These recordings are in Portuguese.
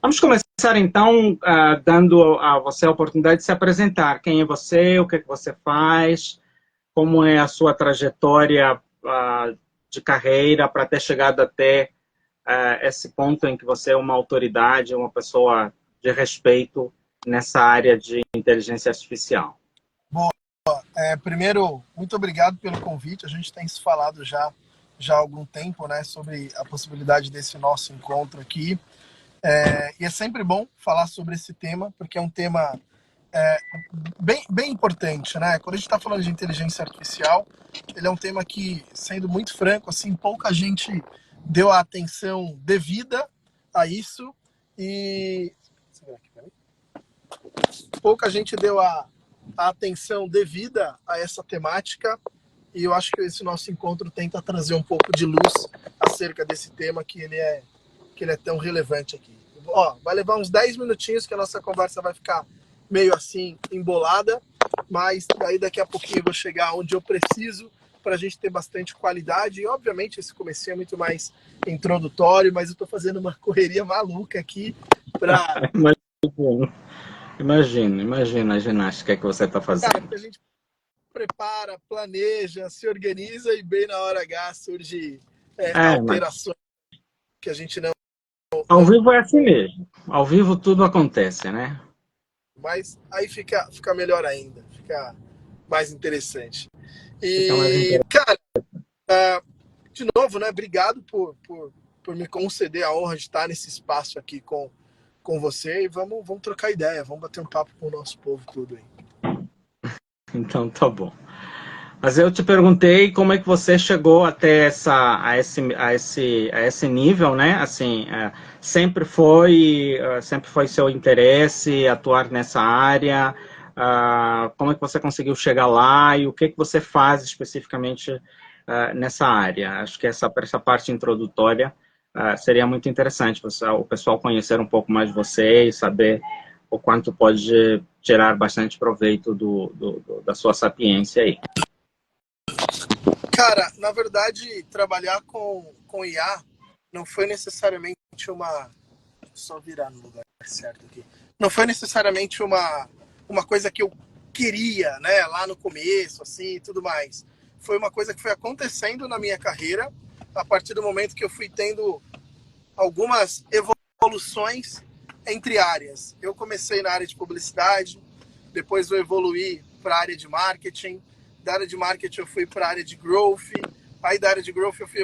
Vamos começar então dando a você a oportunidade de se apresentar. Quem é você, o que é que você faz, como é a sua trajetória de carreira para ter chegado até esse ponto em que você é uma autoridade, uma pessoa de respeito nessa área de inteligência artificial. Boa. Primeiro, muito obrigado pelo convite. A gente tem se falado já há algum tempo, né, sobre a possibilidade desse nosso encontro aqui. E é sempre bom falar sobre esse tema, porque é um tema bem importante, né? Quando a gente está falando de inteligência artificial, ele é um tema que, sendo muito franco, assim, pouca gente deu a atenção devida a isso e pouca gente deu a atenção devida a essa temática, e eu acho que esse nosso encontro tenta trazer um pouco de luz acerca desse tema que ele é tão relevante aqui. Vai levar uns 10 minutinhos que a nossa conversa vai ficar meio assim embolada, mas daí daqui a pouquinho eu vou chegar onde eu preciso para a gente ter bastante qualidade. E obviamente esse comecinho é muito mais introdutório, mas eu estou fazendo uma correria maluca aqui para... Imagina a ginástica que você está fazendo. Cara, a gente prepara, planeja, se organiza e bem na hora H surge alterações que a gente não... Ao vivo é assim mesmo. Ao vivo tudo acontece, né? Mas aí fica melhor ainda, fica mais interessante. Cara, de novo, né? Obrigado por me conceder a honra de estar nesse espaço aqui com você. E vamos trocar ideia, vamos bater um papo com o nosso povo tudo aí. Então tá bom. Mas eu te perguntei como é que você chegou até a esse nível, né? Assim, sempre foi seu interesse atuar nessa área? Como é que você conseguiu chegar lá e o que você faz especificamente nessa área? Acho que essa parte introdutória seria muito interessante, o pessoal conhecer um pouco mais de você e saber o quanto pode tirar bastante proveito da sua sapiência aí. Cara, na verdade, trabalhar com IA não foi necessariamente uma... Só virar no lugar certo aqui. Não foi necessariamente uma coisa que eu queria, né, lá no começo, assim, e tudo mais. Foi uma coisa que foi acontecendo na minha carreira a partir do momento que eu fui tendo algumas evoluções entre áreas. Eu comecei na área de publicidade, depois eu evoluí para a área de marketing. Da área de marketing eu fui para a área de growth, aí da área de growth eu fui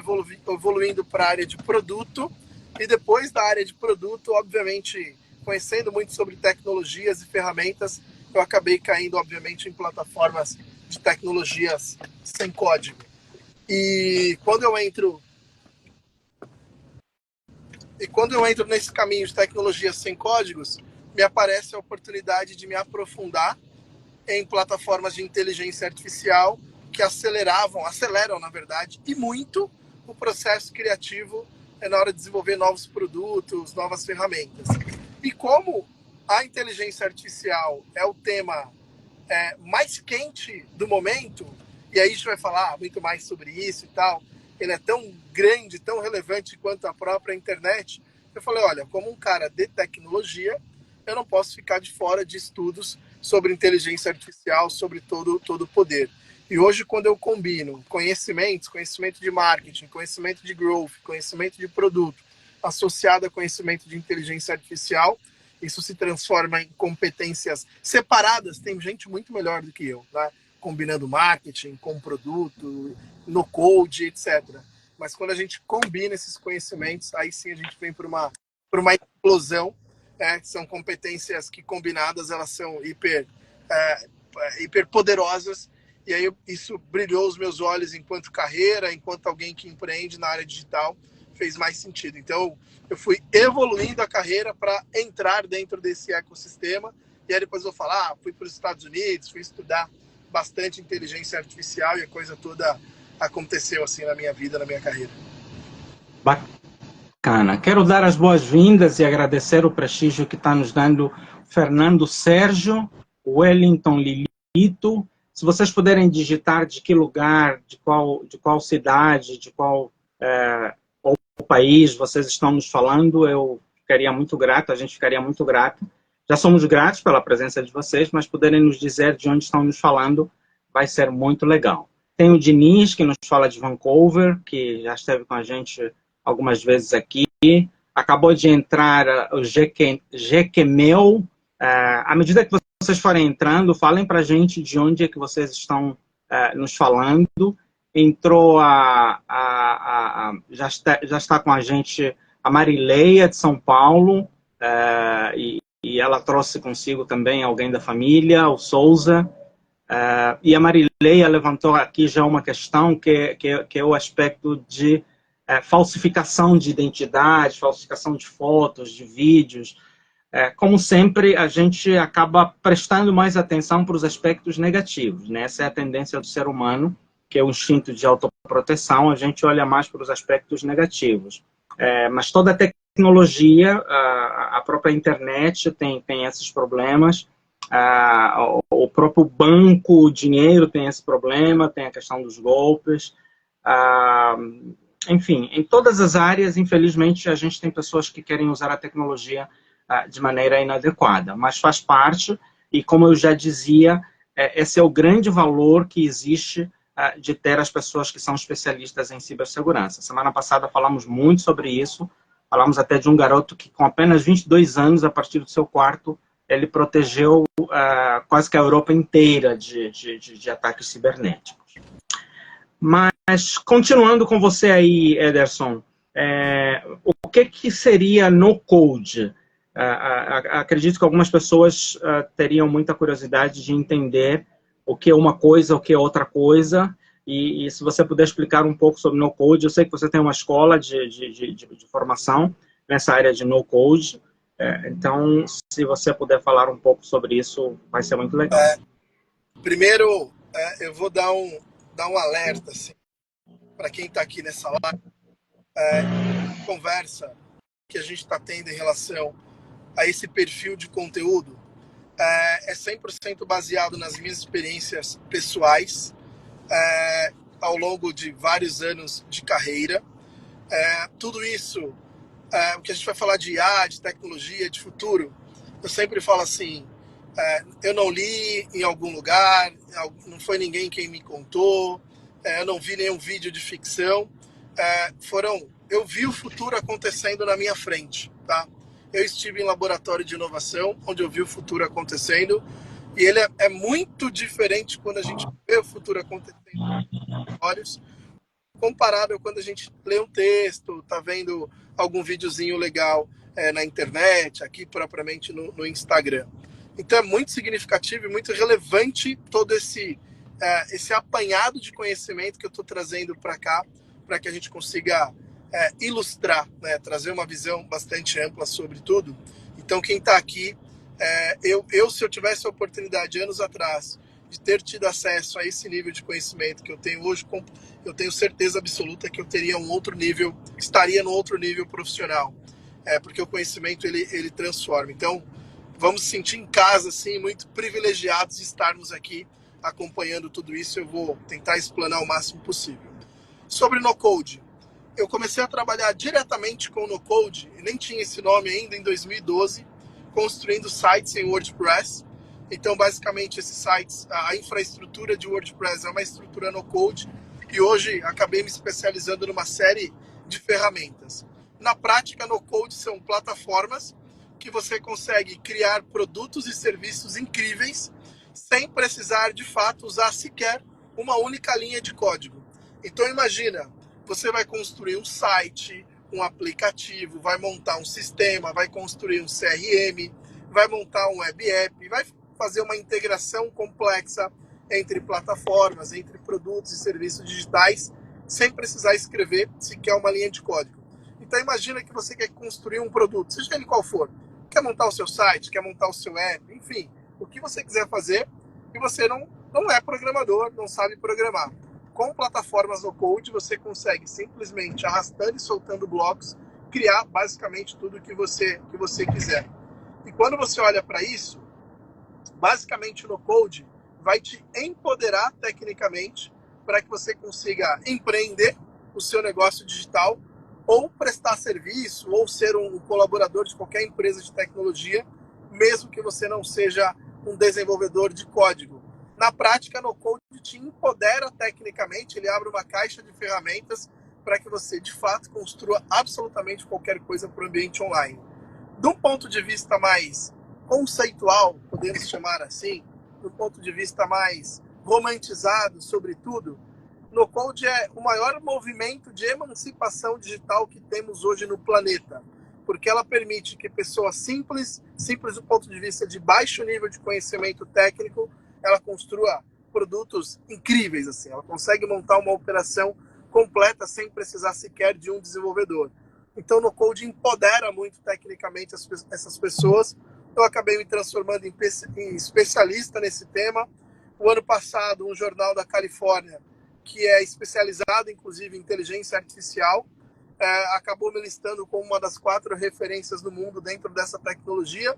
evoluindo para a área de produto, e depois da área de produto, obviamente, conhecendo muito sobre tecnologias e ferramentas, eu acabei caindo, obviamente, em plataformas de tecnologias sem código. E quando eu entro nesse caminho de tecnologias sem códigos, me aparece a oportunidade de me aprofundar em plataformas de inteligência artificial que aceleram, na verdade, e muito o processo criativo na hora de desenvolver novos produtos, novas ferramentas. E como a inteligência artificial é o tema mais quente do momento, e aí a gente vai falar muito mais sobre isso e tal, ele é tão grande, tão relevante quanto a própria internet, eu falei, olha, como um cara de tecnologia, eu não posso ficar de fora de estudos sobre inteligência artificial, sobre todo o poder. E hoje, quando eu combino conhecimento de marketing, conhecimento de growth, conhecimento de produto, associado a conhecimento de inteligência artificial, isso se transforma em competências separadas. Tem gente muito melhor do que eu, né? Combinando marketing com produto, no code, etc. Mas quando a gente combina esses conhecimentos, aí sim a gente vem para uma explosão. São competências que combinadas elas são hiper poderosas, e aí isso brilhou os meus olhos enquanto carreira, enquanto alguém que empreende na área digital, fez mais sentido. Então eu fui evoluindo a carreira para entrar dentro desse ecossistema, e aí depois eu vou falar, fui para os Estados Unidos, fui estudar bastante inteligência artificial, e a coisa toda aconteceu assim na minha vida, na minha carreira. Bacana. Quero dar as boas-vindas e agradecer o prestígio que está nos dando Fernando Sérgio, Wellington Lilito. Se vocês puderem digitar de que lugar, de qual cidade, de qual país vocês estão nos falando, eu ficaria muito grato, a gente ficaria muito grato. Já somos gratos pela presença de vocês, mas poderem nos dizer de onde estão nos falando vai ser muito legal. Tem o Diniz, que nos fala de Vancouver, que já esteve com a gente algumas vezes aqui. Acabou de entrar o Jequemel. À medida que vocês forem entrando, falem para a gente de onde é que vocês estão nos falando. Entrou já está com a gente a Marileia, de São Paulo, e ela trouxe consigo também alguém da família, o Souza. E a Marileia levantou aqui já uma questão que é o aspecto de falsificação de identidade, falsificação de fotos, de vídeos. Como sempre, a gente acaba prestando mais atenção para os aspectos negativos, né? Essa é a tendência do ser humano, que é o instinto de autoproteção, a gente olha mais para os aspectos negativos. Mas toda a tecnologia, a própria internet tem esses problemas, o próprio banco, o dinheiro tem esse problema, tem a questão dos golpes. Enfim, em todas as áreas, infelizmente, a gente tem pessoas que querem usar a tecnologia de maneira inadequada, mas faz parte, e como eu já dizia, esse é o grande valor que existe de ter as pessoas que são especialistas em cibersegurança. Semana passada falamos muito sobre isso, falamos até de um garoto que com apenas 22 anos, a partir do seu quarto, ele protegeu quase que a Europa inteira de ataques cibernéticos. Mas, continuando com você aí, Ederson, o que seria no-code? Acredito que algumas pessoas teriam muita curiosidade de entender o que é uma coisa, o que é outra coisa, e se você puder explicar um pouco sobre no-code. Eu sei que você tem uma escola de formação nessa área de no-code, então, se você puder falar um pouco sobre isso, vai ser muito legal. Primeiro, eu vou dar um alerta assim, para quem está aqui nessa live. Conversa que a gente está tendo em relação a esse perfil de conteúdo é 100% baseado nas minhas experiências pessoais ao longo de vários anos de carreira. Tudo isso, o que a gente vai falar de IA, de tecnologia, de futuro, eu sempre falo assim, eu não li em algum lugar, não foi ninguém quem me contou, eu não vi nenhum vídeo de ficção, eu vi o futuro acontecendo na minha frente, tá? Eu estive em laboratório de inovação, onde eu vi o futuro acontecendo, e ele é muito diferente quando a gente vê o futuro acontecendo nos olhos, comparado a quando a gente lê um texto, tá vendo algum videozinho legal na internet, aqui propriamente no Instagram. Então é muito significativo e muito relevante todo esse apanhado de conhecimento que eu estou trazendo para cá, para que a gente consiga ilustrar, né, trazer uma visão bastante ampla sobre tudo. Então quem está aqui, se eu tivesse a oportunidade anos atrás de ter tido acesso a esse nível de conhecimento que eu tenho hoje, eu tenho certeza absoluta que eu teria um outro nível, estaria no outro nível profissional, porque o conhecimento ele transforma. Então vamos sentir em casa, assim, muito privilegiados de estarmos aqui acompanhando tudo isso. Eu vou tentar explanar o máximo possível. Sobre no-code, eu comecei a trabalhar diretamente com o no-code, nem tinha esse nome ainda, em 2012, construindo sites em WordPress. Então, basicamente, esses sites, a infraestrutura de WordPress é uma estrutura no-code, e hoje acabei me especializando numa série de ferramentas. Na prática, no-code são plataformas que você consegue criar produtos e serviços incríveis sem precisar, de fato, usar sequer uma única linha de código. Então, imagina, você vai construir um site, um aplicativo, vai montar um sistema, vai construir um CRM, vai montar um web app, vai fazer uma integração complexa entre plataformas, entre produtos e serviços digitais, sem precisar escrever sequer uma linha de código. Então, imagina que você quer construir um produto, seja ele qual for. Quer montar o seu site, quer montar o seu app, enfim, o que você quiser fazer, e você não é programador, não sabe programar. Com plataformas no code, você consegue simplesmente, arrastando e soltando blocos, criar basicamente tudo que você quiser. E quando você olha para isso, basicamente no code vai te empoderar tecnicamente para que você consiga empreender o seu negócio digital ou prestar serviço, ou ser um colaborador de qualquer empresa de tecnologia, mesmo que você não seja um desenvolvedor de código. Na prática, no Code te empodera tecnicamente, ele abre uma caixa de ferramentas para que você, de fato, construa absolutamente qualquer coisa para o ambiente online. De um ponto de vista mais conceitual, podemos chamar assim, do ponto de vista mais romantizado, sobretudo, no Code é o maior movimento de emancipação digital que temos hoje no planeta, porque ela permite que pessoas simples do ponto de vista de baixo nível de conhecimento técnico, ela construa produtos incríveis, assim. Ela consegue montar uma operação completa sem precisar sequer de um desenvolvedor. Então, no Code empodera muito tecnicamente essas pessoas. Eu acabei me transformando em especialista nesse tema. O ano passado, um jornal da Califórnia, que é especializado, inclusive, em inteligência artificial, acabou me listando como uma das 4 referências do mundo dentro dessa tecnologia.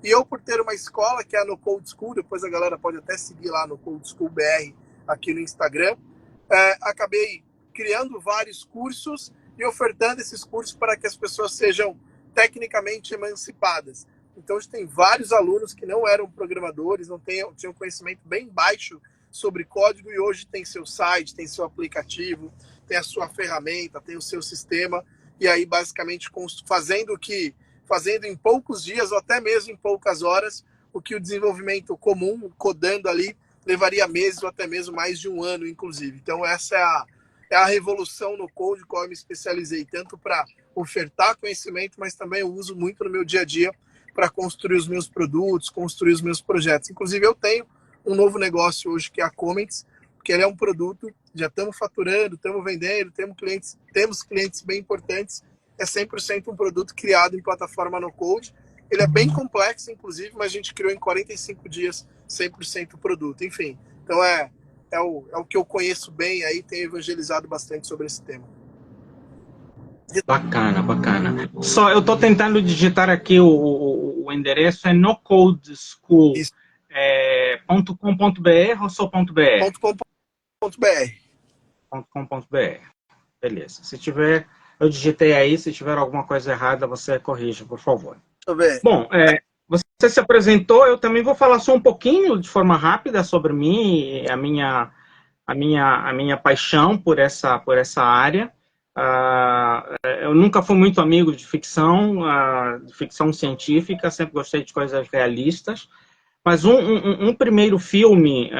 E eu, por ter uma escola, que é a No Code School, depois a galera pode até seguir lá no Code School BR aqui no Instagram, acabei criando vários cursos e ofertando esses cursos para que as pessoas sejam tecnicamente emancipadas. Então, hoje tem vários alunos que não eram programadores, tinham conhecimento bem baixo sobre código e hoje tem seu site, tem seu aplicativo, tem a sua ferramenta, tem o seu sistema, e aí basicamente fazendo em poucos dias ou até mesmo em poucas horas o que o desenvolvimento comum, codando ali, levaria meses ou até mesmo mais de um ano, inclusive. Então essa é a revolução no Code, qual eu me especializei, tanto para ofertar conhecimento, mas também eu uso muito no meu dia a dia para construir os meus produtos, construir os meus projetos. Inclusive eu tenho um novo negócio hoje que é a Comments, que ele é um produto, já estamos faturando, estamos vendendo, temos clientes bem importantes, é 100% um produto criado em plataforma no Code. Ele é bem complexo, inclusive, mas a gente criou em 45 dias 100% o produto. Enfim, então é o que eu conheço bem, aí tenho evangelizado bastante sobre esse tema. Bacana, bacana. Só eu estou tentando digitar aqui o endereço, é nocodeschool.com.br ou só .br? .com.br. Beleza. Se tiver, eu digitei aí, se tiver alguma coisa errada, você corrija, por favor. Bom, você se apresentou, eu também vou falar só um pouquinho, de forma rápida, sobre mim, a minha paixão por essa área. Eu nunca fui muito amigo de ficção científica, sempre gostei de coisas realistas, mas um primeiro filme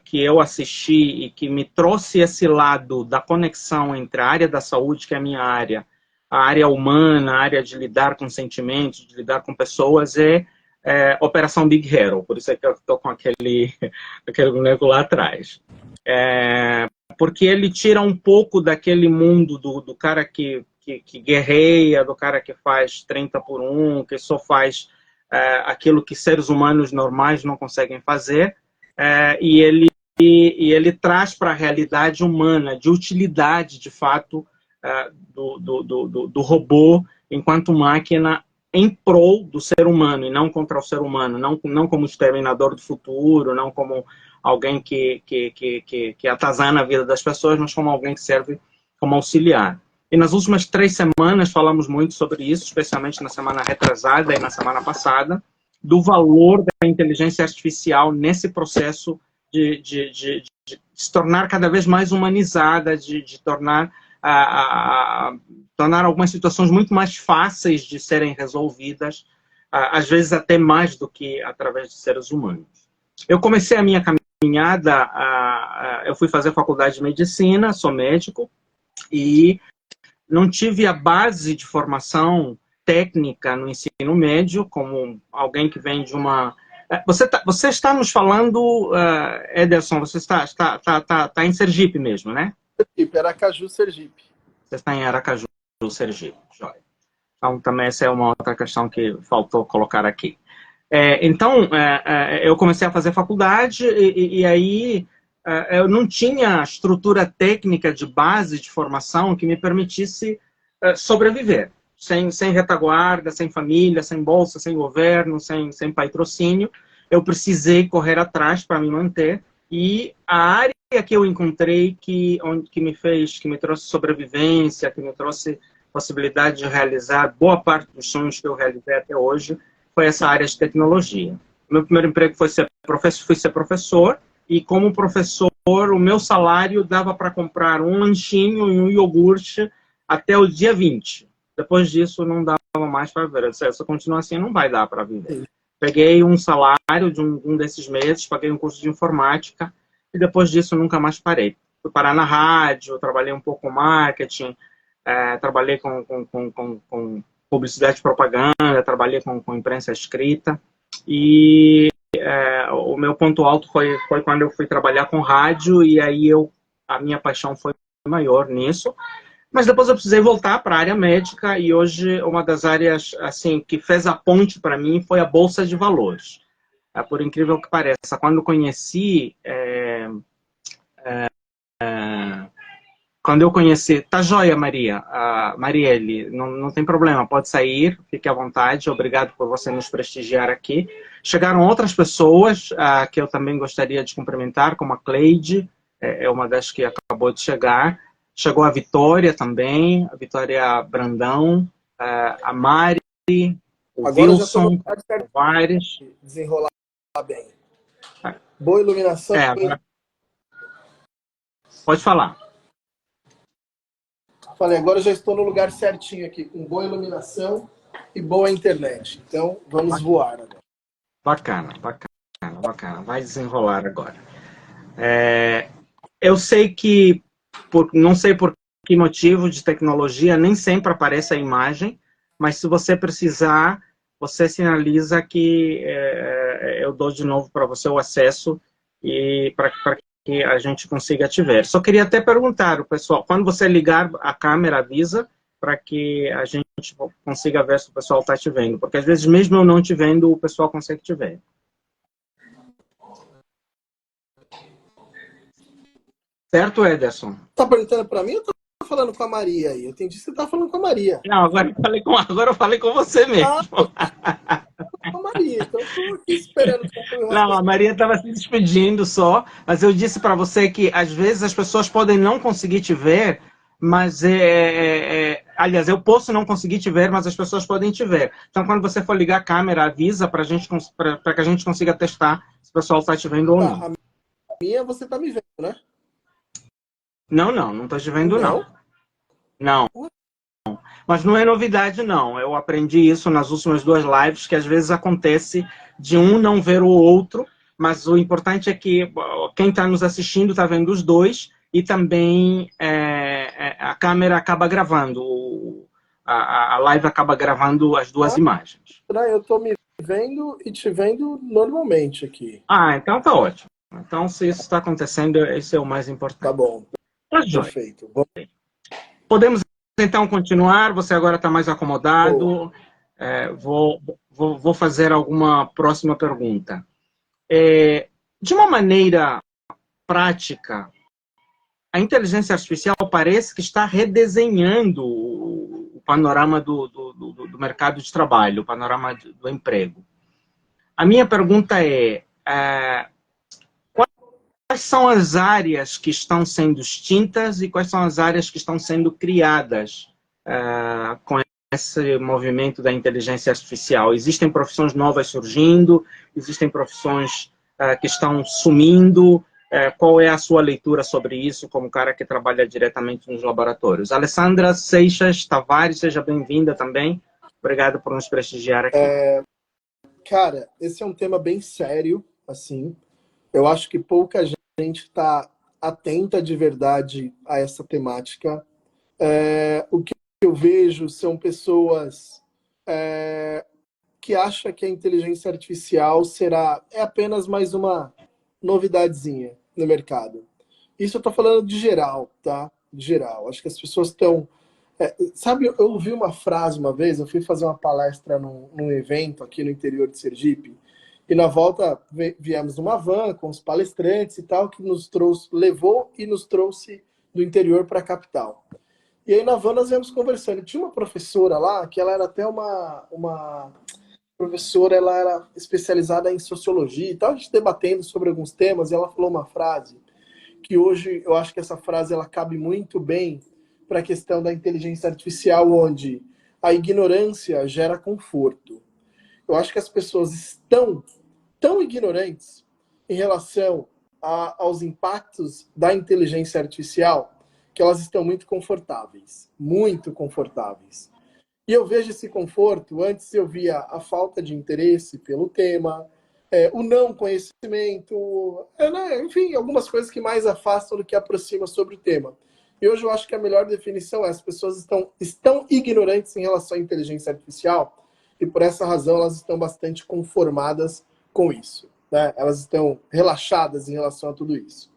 que eu assisti e que me trouxe esse lado da conexão entre a área da saúde, que é a minha área, a área humana, a área de lidar com sentimentos, de lidar com pessoas, é Operação Big Hero, por isso é que eu estou com aquele boneco lá atrás. Porque ele tira um pouco daquele mundo do cara que guerreia, do cara que faz 30 por 1, que só faz aquilo que seres humanos normais não conseguem fazer, e ele traz para a realidade humana, de utilidade, de fato, do robô enquanto máquina em prol do ser humano e não contra o ser humano, não como exterminador do futuro, não como alguém que atazana a vida das pessoas, mas como alguém que serve como auxiliar. E nas últimas 3 semanas falamos muito sobre isso, especialmente na semana retrasada e na semana passada, do valor da inteligência artificial nesse processo de se tornar cada vez mais humanizada, de tornar algumas situações muito mais fáceis de serem resolvidas, às vezes até mais do que através de seres humanos. Eu comecei a minha caminhada, eu fui fazer faculdade de medicina, sou médico, e não tive a base de formação técnica no ensino médio, como alguém que vem de uma... Você está nos falando, Ederson, você está em Sergipe mesmo, né? Sergipe, Aracaju, Sergipe. Você está em Aracaju, Sergipe. Joia. Então, também essa é uma outra questão que faltou colocar aqui. Então, eu comecei a fazer faculdade e aí eu não tinha estrutura técnica de base de formação que me permitisse sobreviver. Sem retaguarda, sem família, sem bolsa, sem governo, sem patrocínio. Eu precisei correr atrás para me manter. E a área que eu encontrei que me trouxe sobrevivência, que me trouxe possibilidade de realizar boa parte dos sonhos que eu realizei até hoje, foi essa área de tecnologia. Meu primeiro emprego foi fui ser professor, e como professor, o meu salário dava para comprar um lanchinho e um iogurte até o dia 20. Depois disso, não dava mais para viver. Se eu continuar assim, não vai dar para viver. Peguei um salário de um desses meses, paguei um curso de informática, e depois disso, nunca mais parei. Fui parar na rádio, trabalhei um pouco com marketing, trabalhei com publicidade e propaganda, trabalhei com imprensa escrita, e o meu ponto alto foi quando eu fui trabalhar com rádio, e aí a minha paixão foi maior nisso. Mas depois eu precisei voltar para a área médica, e hoje uma das áreas assim que fez a ponte para mim foi a Bolsa de Valores. Por incrível que pareça, quando conheci... Quando eu conheci... Tá joia, Maria. Marielle, não tem problema, pode sair, fique à vontade. Obrigado por você nos prestigiar aqui. Chegaram outras pessoas que eu também gostaria de cumprimentar, como a Cleide, é uma das que acabou de chegar. Chegou a Vitória também, a Vitória Brandão, a Mari, o Agora Wilson, o Vares. Desenrolar bem. Boa iluminação. Agora... Pode falar. Falei, agora eu já estou no lugar certinho aqui, com boa iluminação e boa internet. Então, vamos voar agora. Bacana. Vai desenrolar agora. Eu sei que, não sei por que motivo de tecnologia, nem sempre aparece a imagem, mas se você precisar, você sinaliza que eu dou de novo para você o acesso, e para que a gente consiga te ver. Só queria até perguntar, o pessoal, quando você ligar a câmera, avisa para que a gente consiga ver se o pessoal está te vendo, porque às vezes mesmo eu não te vendo, o pessoal consegue te ver. Certo, Ederson? Tá perguntando para mim ou tá falando com a Maria aí? Eu entendi que você tá falando com a Maria. Não, agora eu falei com você mesmo. Com a Maria, então eu tô aqui esperando. Não, a Maria estava se despedindo só, mas eu disse para você que às vezes as pessoas podem não conseguir te ver, mas aliás, eu posso não conseguir te ver, mas as pessoas podem te ver. Então, quando você for ligar a câmera, avisa para que a gente consiga testar se o pessoal está te vendo ou não. A minha você tá me vendo, né? Não estou te vendo, não. Não. Mas não é novidade, não. Eu aprendi isso nas últimas 2 lives, que às vezes acontece de um não ver o outro, mas o importante é que quem está nos assistindo está vendo os dois, e também a câmera acaba gravando, a live acaba gravando as 2 imagens. Eu estou me vendo e te vendo normalmente aqui. Então tá ótimo. Então, se isso está acontecendo, esse é o mais importante. Tá bom. Perfeito. Podemos então continuar. Você agora está mais acomodado. Vou fazer alguma próxima pergunta. De uma maneira prática, a inteligência artificial parece que está redesenhando o panorama do mercado de trabalho, o panorama do emprego. A minha pergunta quais são as áreas que estão sendo extintas e quais são as áreas que estão sendo criadas com esse movimento da inteligência artificial? Existem profissões novas surgindo? Existem profissões que estão sumindo? Qual é a sua leitura sobre isso, como cara que trabalha diretamente nos laboratórios? Alessandra Seixas Tavares, seja bem-vinda também. Obrigado por nos prestigiar aqui. Cara, esse é um tema bem sério, assim. Eu acho que pouca gente está atenta de verdade a essa temática. O que eu vejo são pessoas que acham que a inteligência artificial é apenas mais uma novidadezinha no mercado. Isso eu estou falando de geral, tá? De geral. Acho que as pessoas estão... sabe, eu ouvi uma frase uma vez, eu fui fazer uma palestra num evento aqui no interior de Sergipe, e na volta viemos numa van com os palestrantes e tal, que levou e nos trouxe do interior para a capital. E aí na van nós viemos conversando. E tinha uma professora lá, que ela era até uma professora, ela era especializada em sociologia e tal, a gente debatendo sobre alguns temas, e ela falou uma frase, que hoje eu acho que essa frase ela cabe muito bem para a questão da inteligência artificial, onde a ignorância gera conforto. Eu acho que as pessoas estão tão ignorantes em relação aos impactos da inteligência artificial que elas estão muito confortáveis. Muito confortáveis. E eu vejo esse conforto, antes eu via a falta de interesse pelo tema, o não conhecimento, né? Enfim, algumas coisas que mais afastam do que aproximam sobre o tema. E hoje eu acho que a melhor definição é: as pessoas estão ignorantes em relação à inteligência artificial, e por essa razão elas estão bastante conformadas com isso, né? Elas estão relaxadas em relação a tudo isso.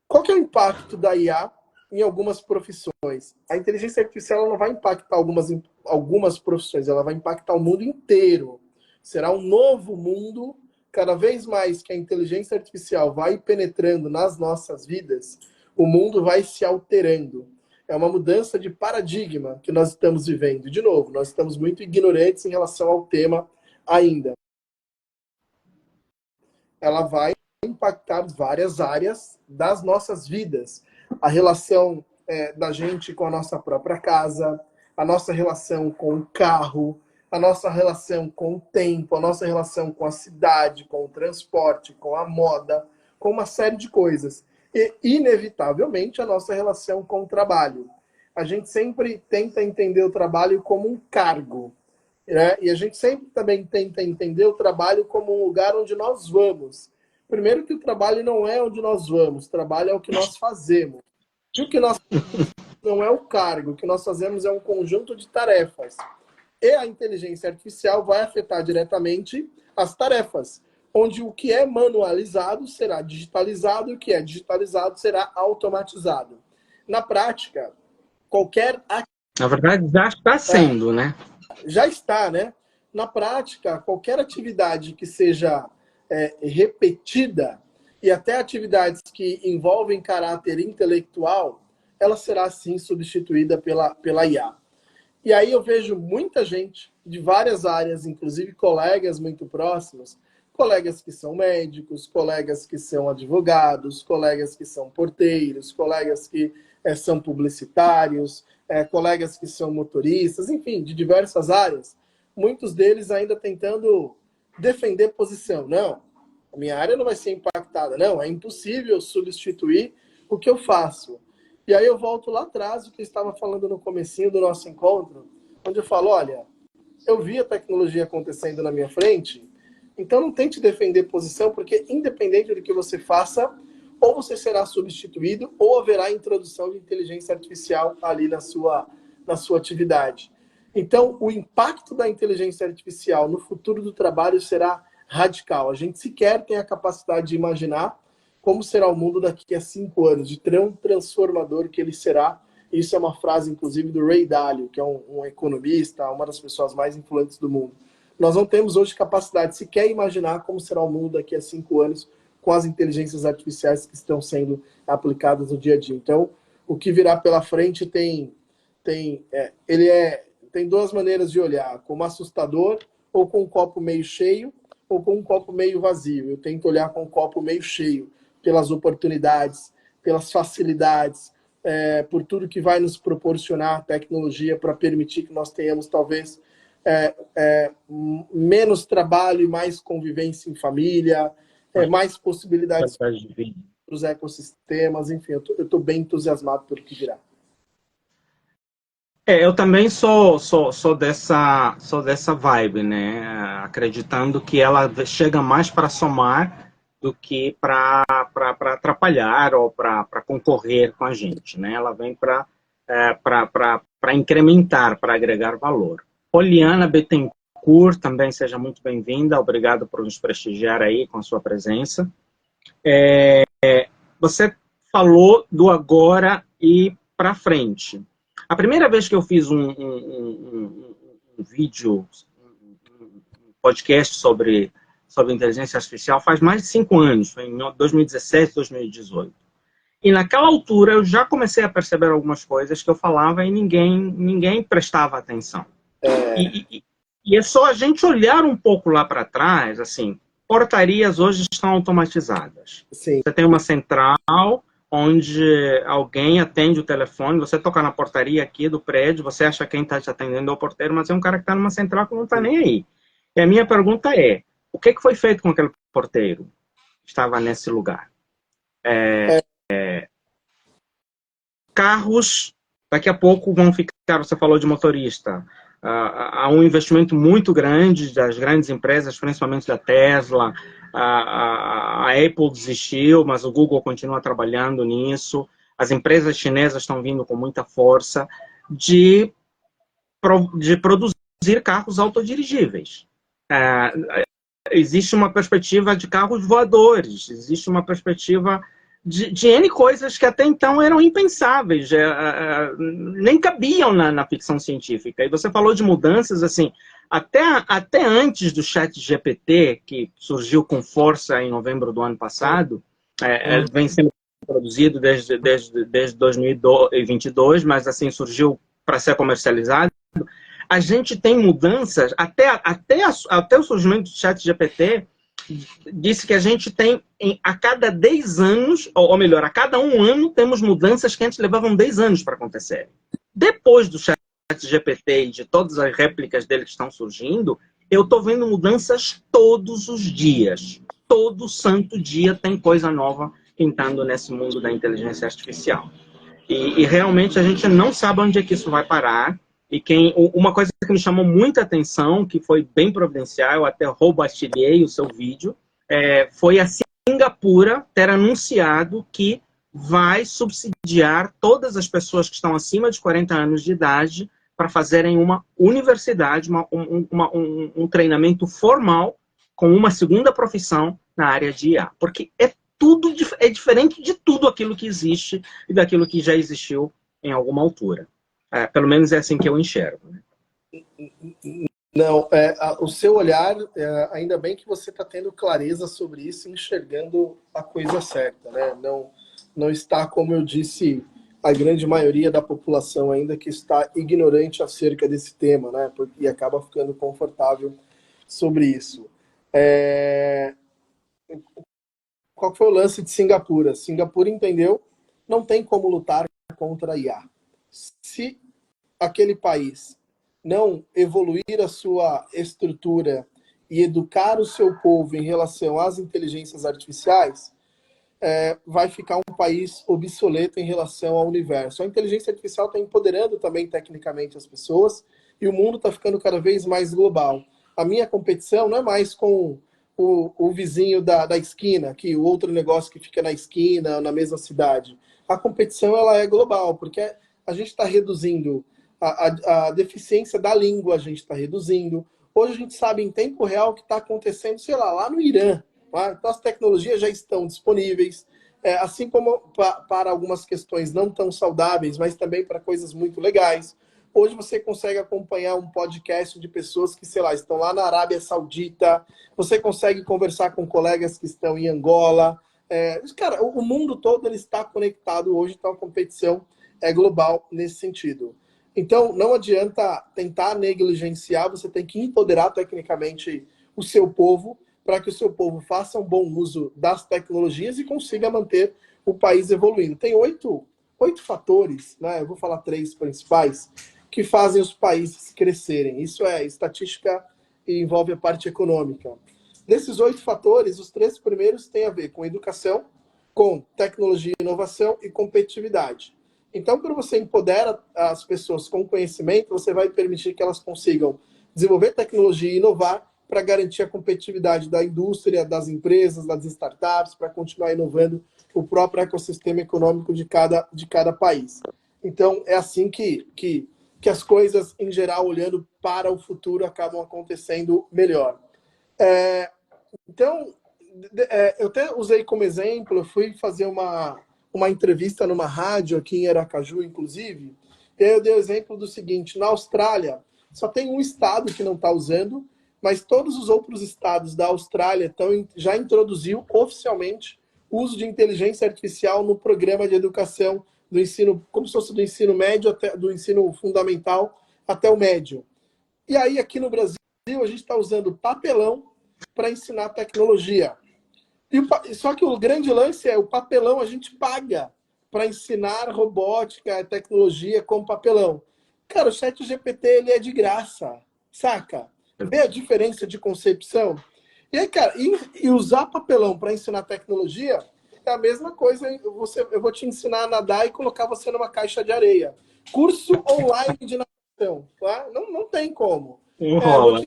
Qual que é o impacto da IA em algumas profissões? A inteligência artificial ela não vai impactar algumas profissões, ela vai impactar o mundo inteiro. Será um novo mundo, cada vez mais que a inteligência artificial vai penetrando nas nossas vidas, o mundo vai se alterando. É uma mudança de paradigma que nós estamos vivendo. De novo, nós estamos muito ignorantes em relação ao tema ainda. Ela vai impactar várias áreas das nossas vidas. A relação da gente com a nossa própria casa, a nossa relação com o carro, a nossa relação com o tempo, a nossa relação com a cidade, com o transporte, com a moda, com uma série de coisas. E, inevitavelmente, a nossa relação com o trabalho. A gente sempre tenta entender o trabalho como um cargo, né? E a gente sempre também tenta entender o trabalho como um lugar onde nós vamos. Primeiro que o trabalho não é onde nós vamos, o trabalho é o que nós fazemos. E o que nós não é o cargo, o que nós fazemos é um conjunto de tarefas. E a inteligência artificial vai afetar diretamente as tarefas, onde o que é manualizado será digitalizado e o que é digitalizado será automatizado. Na prática, qualquer... Na verdade, já está sendo, né? Já está, né? Na prática, qualquer atividade que seja repetida, e até atividades que envolvem caráter intelectual, ela será, sim, substituída pela IA. E aí eu vejo muita gente de várias áreas, inclusive colegas muito próximos, colegas que são médicos, colegas que são advogados, colegas que são porteiros, colegas que são publicitários, colegas que são motoristas, enfim, de diversas áreas, muitos deles ainda tentando defender posição. Não, a minha área não vai ser impactada. Não, é impossível substituir o que eu faço. E aí eu volto lá atrás, o que eu estava falando no comecinho do nosso encontro, onde eu falo, olha, eu vi a tecnologia acontecendo na minha frente, então não tente defender posição, porque independente do que você faça, ou você será substituído, ou haverá introdução de inteligência artificial ali na sua atividade. Então, o impacto da inteligência artificial no futuro do trabalho será radical. A gente sequer tem a capacidade de imaginar como será o mundo daqui a 5 anos, de tão transformador que ele será. Isso é uma frase, inclusive, do Ray Dalio, que é um economista, uma das pessoas mais influentes do mundo. Nós não temos hoje capacidade sequer imaginar como será o mundo daqui a 5 anos com as inteligências artificiais que estão sendo aplicadas no dia a dia. Então, o que virá pela frente tem duas maneiras de olhar, como assustador, ou com um copo meio cheio, ou com um copo meio vazio. Eu tento olhar com um copo meio cheio, pelas oportunidades, pelas facilidades, por tudo que vai nos proporcionar a tecnologia para permitir que nós tenhamos, talvez, menos trabalho e mais convivência em família, mais possibilidades para os ecossistemas. Enfim, eu estou bem entusiasmado pelo que virá. Eu também sou dessa vibe, né? Acreditando que ela chega mais para somar do que para atrapalhar ou para concorrer com a gente, né? Ela vem para incrementar, para agregar valor. Poliana Bettencourt, também seja muito bem-vinda. Obrigado por nos prestigiar aí com a sua presença. Você falou do agora e para frente. A primeira vez que eu fiz um vídeo, um podcast sobre inteligência artificial faz mais de 5 anos, foi em 2017, 2018. E naquela altura eu já comecei a perceber algumas coisas que eu falava e ninguém prestava atenção. E é só a gente olhar um pouco lá para trás, assim, portarias hoje estão automatizadas. Sim. Você tem uma central onde alguém atende o telefone, você toca na portaria aqui do prédio, você acha que quem está te atendendo é o porteiro, mas é um cara que está numa central que não está nem aí. E a minha pergunta é, o que foi feito com aquele porteiro que estava nesse lugar? Carros, daqui a pouco vão ficar, você falou de motorista, há um investimento muito grande das grandes empresas, principalmente da Tesla, a Apple desistiu, mas o Google continua trabalhando nisso, as empresas chinesas estão vindo com muita força de produzir carros autodirigíveis. Existe uma perspectiva de carros voadores, existe uma perspectiva de N coisas que até então eram impensáveis, nem cabiam na ficção científica. E você falou de mudanças, assim, até antes do ChatGPT, que surgiu com força em novembro do ano passado, vem sendo produzido desde 2022, mas assim surgiu para ser comercializado. A gente tem mudanças, até o surgimento do ChatGPT, disse que a gente tem, a cada 10 anos, ou melhor, a cada um ano, temos mudanças que antes levavam 10 anos para acontecer. Depois do ChatGPT e de todas as réplicas dele que estão surgindo, eu estou vendo mudanças todos os dias. Todo santo dia tem coisa nova pintando nesse mundo da inteligência artificial. E realmente a gente não sabe onde é que isso vai parar. E uma coisa que me chamou muita atenção, que foi bem providencial, eu até roubalhei o seu vídeo, foi a Singapura ter anunciado que vai subsidiar todas as pessoas que estão acima de 40 anos de idade para fazerem uma universidade, um treinamento formal com uma segunda profissão na área de IA. Porque é diferente de tudo aquilo que existe e daquilo que já existiu em alguma altura. Pelo menos é assim que eu enxergo. Né? Não, o seu olhar, ainda bem que você está tendo clareza sobre isso, enxergando a coisa certa, né? Não está, como eu disse, a grande maioria da população ainda que está ignorante acerca desse tema, né? E acaba ficando confortável sobre isso. Qual foi o lance de Singapura? Singapura entendeu, não tem como lutar contra a IA. Se aquele país não evoluir a sua estrutura e educar o seu povo em relação às inteligências artificiais, vai ficar um país obsoleto em relação ao universo. A inteligência artificial está empoderando também tecnicamente as pessoas e o mundo está ficando cada vez mais global. A minha competição não é mais com o vizinho da esquina, que o outro negócio que fica na esquina, na mesma cidade. A competição ela é global, porque a gente está reduzindo a deficiência da língua, a gente está reduzindo. Hoje a gente sabe em tempo real o que está acontecendo, sei lá no Irã. Tá? Então as tecnologias já estão disponíveis, assim como para algumas questões não tão saudáveis, mas também para coisas muito legais. Hoje você consegue acompanhar um podcast de pessoas que, sei lá, estão lá na Arábia Saudita, você consegue conversar com colegas que estão em Angola. Cara, o mundo todo ele está conectado hoje, então a competição é global nesse sentido. Então, não adianta tentar negligenciar, você tem que empoderar tecnicamente o seu povo para que o seu povo faça um bom uso das tecnologias e consiga manter o país evoluindo. Tem oito fatores, né? Eu vou falar 3 principais, que fazem os países crescerem. Isso é estatística e envolve a parte econômica. Desses 8 fatores, os 3 primeiros têm a ver com educação, com tecnologia e inovação e competitividade. Então, quando você empodera as pessoas com conhecimento, você vai permitir que elas consigam desenvolver tecnologia e inovar para garantir a competitividade da indústria, das empresas, das startups, para continuar inovando o próprio ecossistema econômico de cada país. Então, é assim que as coisas, em geral, olhando para o futuro, acabam acontecendo melhor. Então, eu até usei como exemplo, eu fui fazer uma entrevista numa rádio aqui em Aracaju, inclusive, e aí eu dei o exemplo do seguinte: na Austrália, só tem um estado que não está usando, mas todos os outros estados da Austrália já introduziu oficialmente o uso de inteligência artificial no programa de educação do ensino, como se fosse do ensino médio, até do ensino fundamental até o médio. E aí, aqui no Brasil, a gente está usando papelão para ensinar tecnologia. Só que o grande lance é o papelão a gente paga para ensinar robótica, tecnologia com papelão. Cara, o ChatGPT ele é de graça, saca? Vê a diferença de concepção? E aí, cara, e usar papelão para ensinar tecnologia é a mesma coisa. Eu vou te ensinar a nadar e colocar você numa caixa de areia. Curso online de natação, tá? Não tem como. Enrola.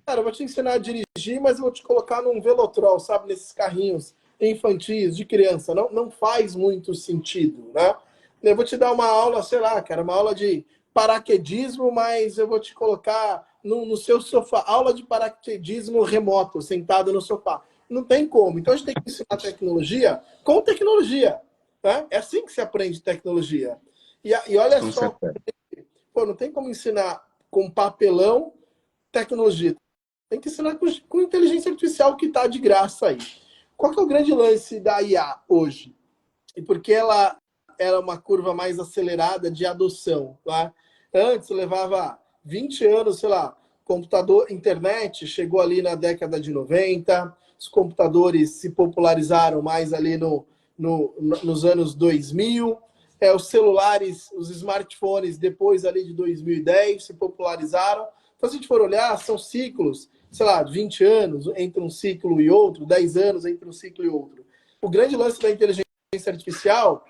Cara, eu vou te ensinar a dirigir, mas eu vou te colocar num velotrol, sabe? Nesses carrinhos infantis, de criança. Não faz muito sentido, né? Eu vou te dar uma aula, sei lá, cara, uma aula de paraquedismo, mas eu vou te colocar no seu sofá. Aula de paraquedismo remoto, sentado no sofá. Não tem como. Então a gente tem que ensinar tecnologia com tecnologia. Né? É assim que se aprende tecnologia. E olha Com só, certeza. pô, não tem como ensinar com papelão tecnologia. Tem que ensinar com inteligência artificial que está de graça aí. Qual que é o grande lance da IA hoje? E por que ela era uma curva mais acelerada de adoção? Tá? Antes levava 20 anos, sei lá, computador, internet chegou ali na década de 90, os computadores se popularizaram mais ali nos anos 2000, os celulares, os smartphones depois ali de 2010 se popularizaram. Então, se a gente for olhar, são ciclos, sei lá, 20 anos entre um ciclo e outro, 10 anos entre um ciclo e outro. O grande lance da inteligência artificial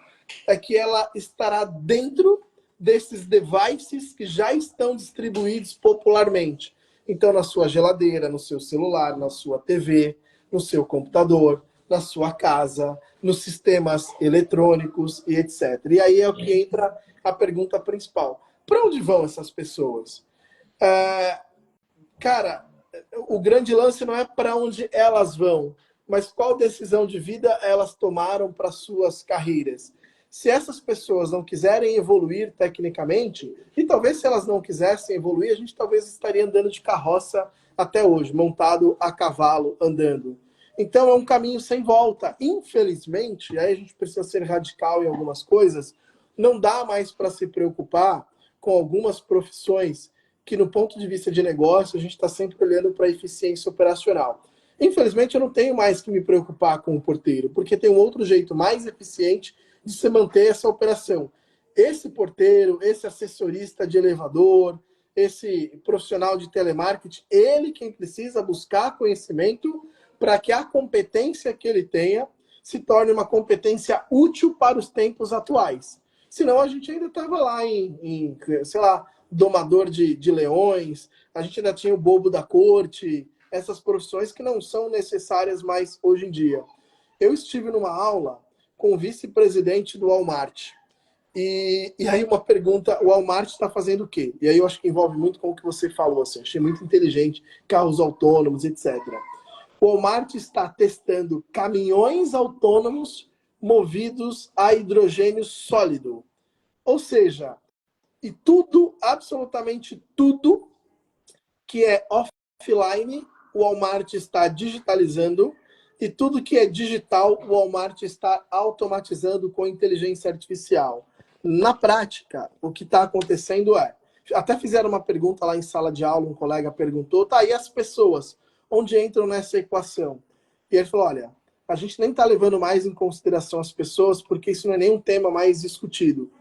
é que ela estará dentro desses devices que já estão distribuídos popularmente. Então, na sua geladeira, no seu celular, na sua TV, no seu computador, na sua casa, nos sistemas eletrônicos e etc. E aí é o que entra a pergunta principal. Para onde vão essas pessoas? Cara, o grande lance não é para onde elas vão, mas qual decisão de vida elas tomaram para suas carreiras. Se essas pessoas não quiserem evoluir tecnicamente, e talvez se elas não quisessem evoluir, a gente talvez estaria andando de carroça até hoje, montado a cavalo, andando. Então é um caminho sem volta. Infelizmente, aí a gente precisa ser radical em algumas coisas, não dá mais para se preocupar com algumas profissões que, no ponto de vista de negócio, a gente está sempre olhando para a eficiência operacional. Infelizmente, eu não tenho mais que me preocupar com o porteiro, porque tem um outro jeito mais eficiente de se manter essa operação. Esse porteiro, esse assessorista de elevador, esse profissional de telemarketing, ele quem precisa buscar conhecimento para que a competência que ele tenha se torne uma competência útil para os tempos atuais. Senão a gente ainda estava lá sei lá, domador de leões, a gente ainda tinha o bobo da corte, essas profissões que não são necessárias mais hoje em dia. Eu estive numa aula com o vice-presidente do Walmart. E aí uma pergunta, o Walmart está fazendo o quê? E aí eu acho que envolve muito com o que você falou, assim, achei muito inteligente, carros autônomos, etc. O Walmart está testando caminhões autônomos movidos a hidrogênio sólido. Ou seja, e tudo, absolutamente tudo que é offline, o Walmart está digitalizando, e tudo que é digital, o Walmart está automatizando com inteligência artificial. Na prática, o que está acontecendo até fizeram uma pergunta lá em sala de aula, um colega perguntou, tá, e as pessoas, onde entram nessa equação? E ele falou, olha, a gente nem está levando mais em consideração as pessoas, porque isso não é nem um tema mais discutido.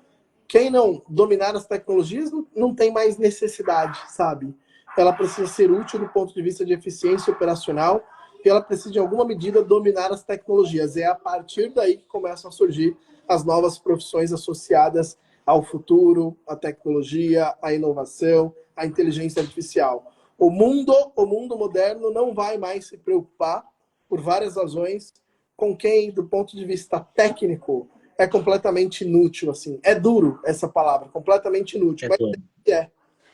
Quem não dominar as tecnologias não tem mais necessidade, sabe? Ela precisa ser útil do ponto de vista de eficiência operacional e ela precisa, de alguma medida, dominar as tecnologias. É a partir daí que começam a surgir as novas profissões associadas ao futuro, à tecnologia, à inovação, à inteligência artificial. O mundo moderno não vai mais se preocupar, por várias razões, com quem, do ponto de vista técnico, é completamente inútil, assim. É duro essa palavra, completamente inútil. Mas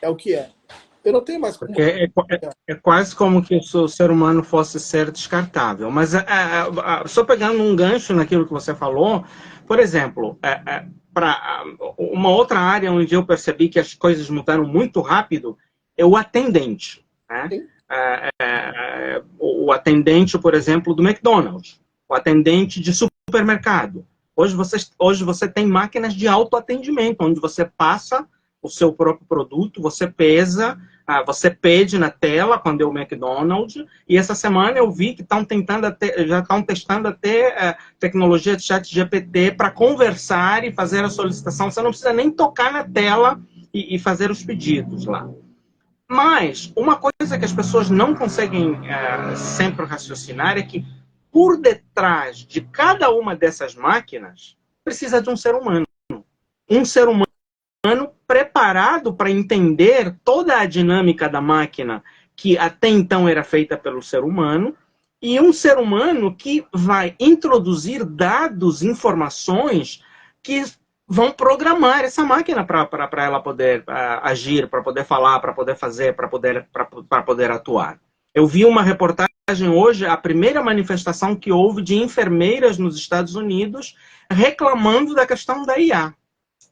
é o que é. Eu não tenho mais como... Porque é quase como que o ser humano fosse ser descartável. Mas só pegando um gancho naquilo que você falou, por exemplo, para uma outra área onde eu percebi que as coisas mudaram muito rápido é o atendente. Né? O atendente, por exemplo, do McDonald's, o atendente de supermercado. Hoje você tem máquinas de autoatendimento, onde você passa o seu próprio produto, você pesa, você pede na tela quando é o McDonald's, e essa semana eu vi que já estão testando até tecnologia de chat GPT para conversar e fazer a solicitação. Você não precisa nem tocar na tela e fazer os pedidos lá. Mas uma coisa que as pessoas não conseguem sempre raciocinar é que por detrás de cada uma dessas máquinas precisa de um ser humano. Um ser humano preparado para entender toda a dinâmica da máquina que até então era feita pelo ser humano, e um ser humano que vai introduzir dados, informações que vão programar essa máquina para ela poder agir, para poder falar, para poder fazer, para poder atuar. Eu vi uma reportagem hoje, a primeira manifestação que houve de enfermeiras nos Estados Unidos reclamando da questão da IA.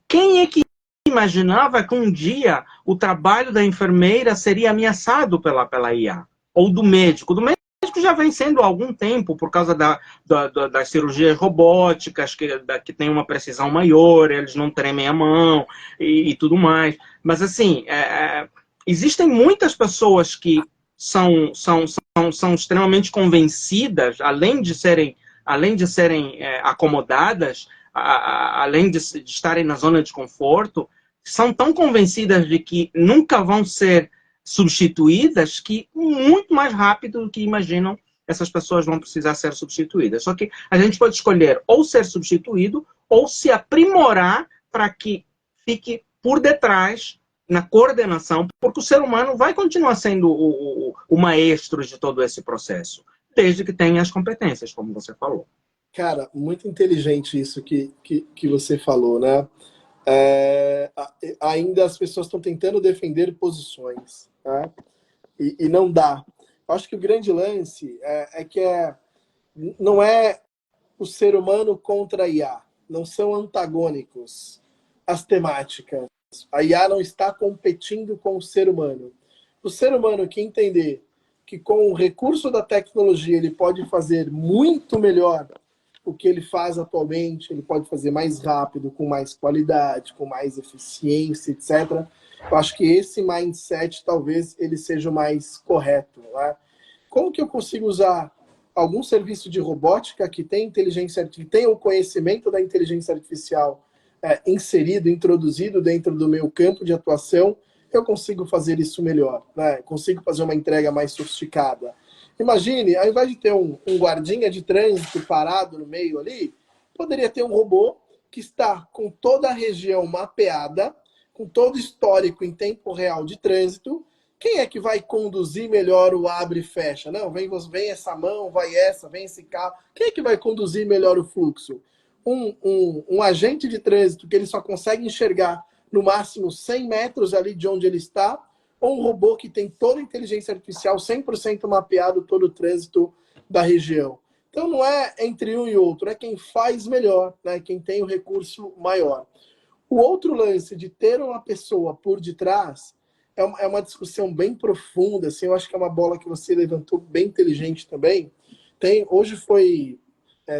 Quem é que imaginava que um dia o trabalho da enfermeira seria ameaçado pela IA? Ou do médico? Do médico já vem sendo há algum tempo, por causa das cirurgias robóticas, que tem uma precisão maior, eles não tremem a mão e tudo mais. Mas, assim, existem muitas pessoas que são extremamente convencidas, além de serem acomodadas, além de estarem na zona de conforto, são tão convencidas de que nunca vão ser substituídas que muito mais rápido do que imaginam essas pessoas vão precisar ser substituídas. Só que a gente pode escolher ou ser substituído ou se aprimorar para que fique por detrás na coordenação, porque o ser humano vai continuar sendo o maestro de todo esse processo, desde que tenha as competências, como você falou. Cara, muito inteligente isso que você falou, né? Ainda as pessoas estão tentando defender posições, né? E não dá. Eu acho que o grande lance não é o ser humano contra a IA. Não são antagônicos as temáticas. A IA não está competindo com o ser humano. O ser humano que entender que com o recurso da tecnologia ele pode fazer muito melhor o que ele faz atualmente, ele pode fazer mais rápido, com mais qualidade, com mais eficiência, etc. Eu acho que esse mindset talvez ele seja o mais correto, né? Como que eu consigo usar algum serviço de robótica que tem inteligência artificial, que tem o conhecimento da inteligência artificial inserido, introduzido dentro do meu campo de atuação, eu consigo fazer isso melhor, né? Consigo fazer uma entrega mais sofisticada. Imagine, ao invés de ter um guardinha de trânsito parado no meio ali, poderia ter um robô que está com toda a região mapeada, com todo o histórico em tempo real de trânsito. Quem é que vai conduzir melhor o abre e fecha? Não, vem essa mão, vai essa, vem esse carro. Quem é que vai conduzir melhor o fluxo? Um agente de trânsito que ele só consegue enxergar no máximo 100 metros ali de onde ele está, ou um robô que tem toda a inteligência artificial 100% mapeado todo o trânsito da região. Então não é entre um e outro, é quem faz melhor, né? Quem tem o recurso maior. O outro lance de ter uma pessoa por detrás é uma discussão bem profunda, assim, eu acho que é uma bola que você levantou bem inteligente também. Hoje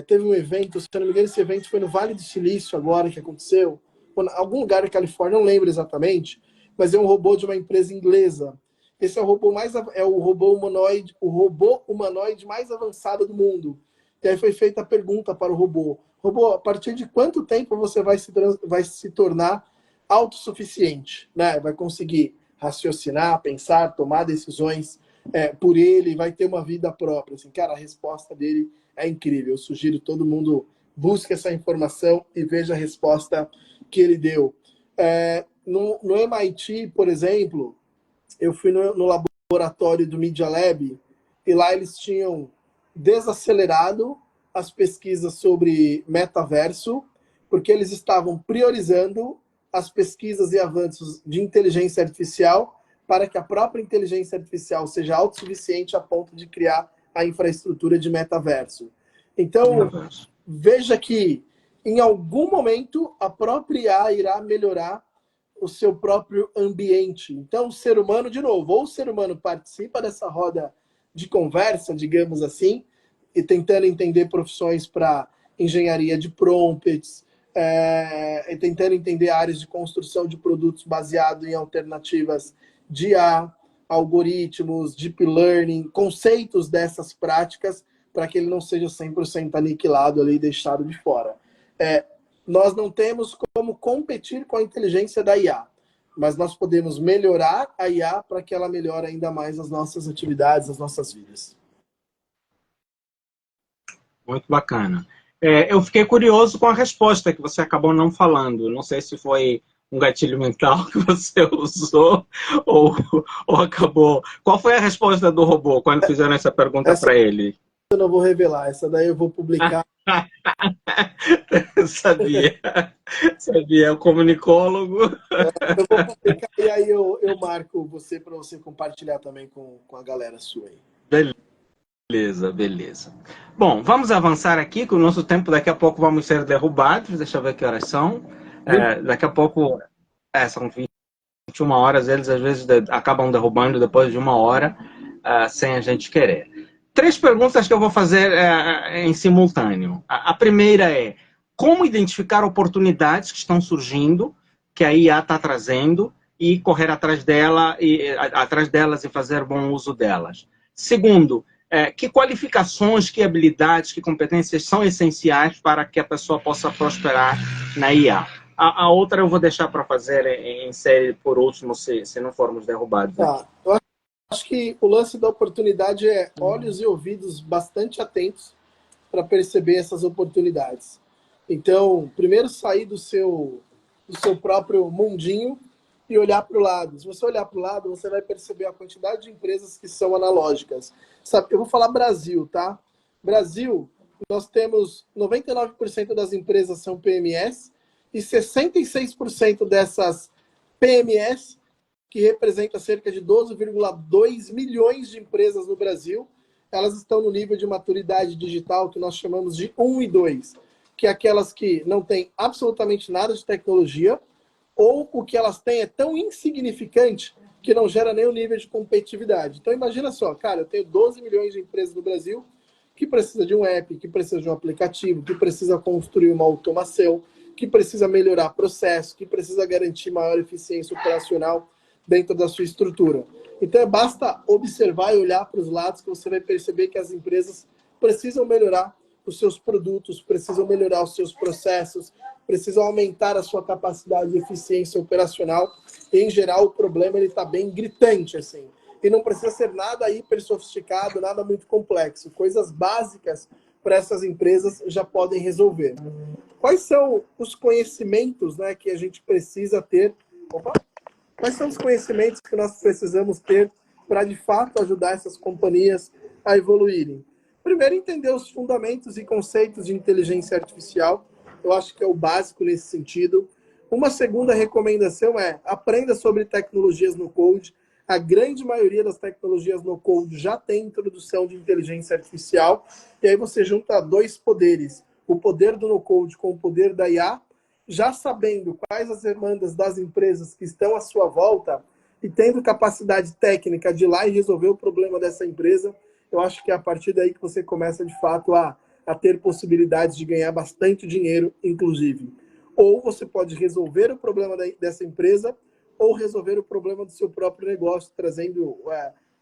teve um evento, se eu não me engano, esse evento foi no Vale do Silício agora que aconteceu, ou em algum lugar da Califórnia, não lembro exatamente, mas é um robô de uma empresa inglesa. Esse é o robô humanoide mais avançado do mundo. E aí foi feita a pergunta para o robô: robô, a partir de quanto tempo você vai se tornar autossuficiente, né? Vai conseguir raciocinar, pensar, tomar decisões por ele, vai ter uma vida própria. Assim, cara, a resposta dele é incrível. Eu sugiro que todo mundo busque essa informação e veja a resposta que ele deu. No MIT, por exemplo, eu fui no laboratório do Media Lab e lá eles tinham desacelerado as pesquisas sobre metaverso, porque eles estavam priorizando as pesquisas e avanços de inteligência artificial para que a própria inteligência artificial seja autossuficiente a ponto de criar a infraestrutura de metaverso. Então, veja que em algum momento a própria IA irá melhorar o seu próprio ambiente. Então, o ser humano, de novo, ou o ser humano participa dessa roda de conversa, digamos assim, e tentando entender profissões para engenharia de prompts, e tentando entender áreas de construção de produtos baseado em alternativas de IA, algoritmos, deep learning, conceitos dessas práticas, para que ele não seja 100% aniquilado ali e deixado de fora. Nós não temos como competir com a inteligência da IA, mas nós podemos melhorar a IA para que ela melhore ainda mais as nossas atividades, as nossas vidas. Muito bacana. Eu fiquei curioso com a resposta que você acabou não falando. Não sei se foi um gatilho mental que você usou ou acabou... Qual foi a resposta do robô quando fizeram essa pergunta para ele? Eu não vou revelar, essa daí eu vou publicar. Sabia, é o comunicólogo. Eu vou publicar e aí eu marco você para você compartilhar também com a galera sua aí. Beleza. Bom, vamos avançar aqui, que o nosso tempo daqui a pouco vamos ser derrubados. Deixa eu ver que horas são. Daqui a pouco, são 21 horas, eles às vezes acabam derrubando depois de 1 hora, sem a gente querer. 3 perguntas que eu vou fazer em simultâneo. A primeira é, como identificar oportunidades que estão surgindo, que a IA está trazendo, e correr atrás delas e fazer bom uso delas. Segundo, que qualificações, que habilidades, que competências são essenciais para que a pessoa possa prosperar na IA. A outra eu vou deixar para fazer em série por último, se não formos derrubados. Tá. Eu acho que o lance da oportunidade é olhos e ouvidos bastante atentos para perceber essas oportunidades. Então, primeiro sair do seu próprio mundinho e olhar para o lado. Se você olhar para o lado, você vai perceber a quantidade de empresas que são analógicas. Sabe, eu vou falar Brasil, tá? Brasil, nós temos 99% das empresas são PMS e 66% dessas PMS, que representa cerca de 12,2 milhões de empresas no Brasil, elas estão no nível de maturidade digital que nós chamamos de 1 e 2, que é aquelas que não têm absolutamente nada de tecnologia, ou o que elas têm é tão insignificante que não gera nenhum nível de competitividade. Então imagina só, cara, eu tenho 12 milhões de empresas no Brasil que precisa de um app, que precisa de um aplicativo, que precisa construir uma automação, que precisa melhorar processo, que precisa garantir maior eficiência operacional dentro da sua estrutura. Então basta observar e olhar para os lados que você vai perceber que as empresas precisam melhorar os seus produtos, precisam melhorar os seus processos, precisam aumentar a sua capacidade de eficiência operacional. E, em geral, o problema está bem gritante, assim. E não precisa ser nada hiper sofisticado, nada muito complexo. Coisas básicas para essas empresas já podem resolver. Quais são os conhecimentos, né, que a gente precisa ter? Quais são os conhecimentos que nós precisamos ter para, de fato, ajudar essas companhias a evoluírem? Primeiro, entender os fundamentos e conceitos de inteligência artificial. Eu acho que é o básico nesse sentido. Uma segunda recomendação é aprenda sobre tecnologias no code. A grande maioria das tecnologias no code já tem introdução de inteligência artificial. E aí você junta 2 poderes. O poder do no code com o poder da IA, já sabendo quais as demandas das empresas que estão à sua volta e tendo capacidade técnica de ir lá e resolver o problema dessa empresa. Eu acho que é a partir daí que você começa, de fato, a ter possibilidades de ganhar bastante dinheiro, inclusive. Ou você pode resolver o problema dessa empresa, ou resolver o problema do seu próprio negócio, trazendo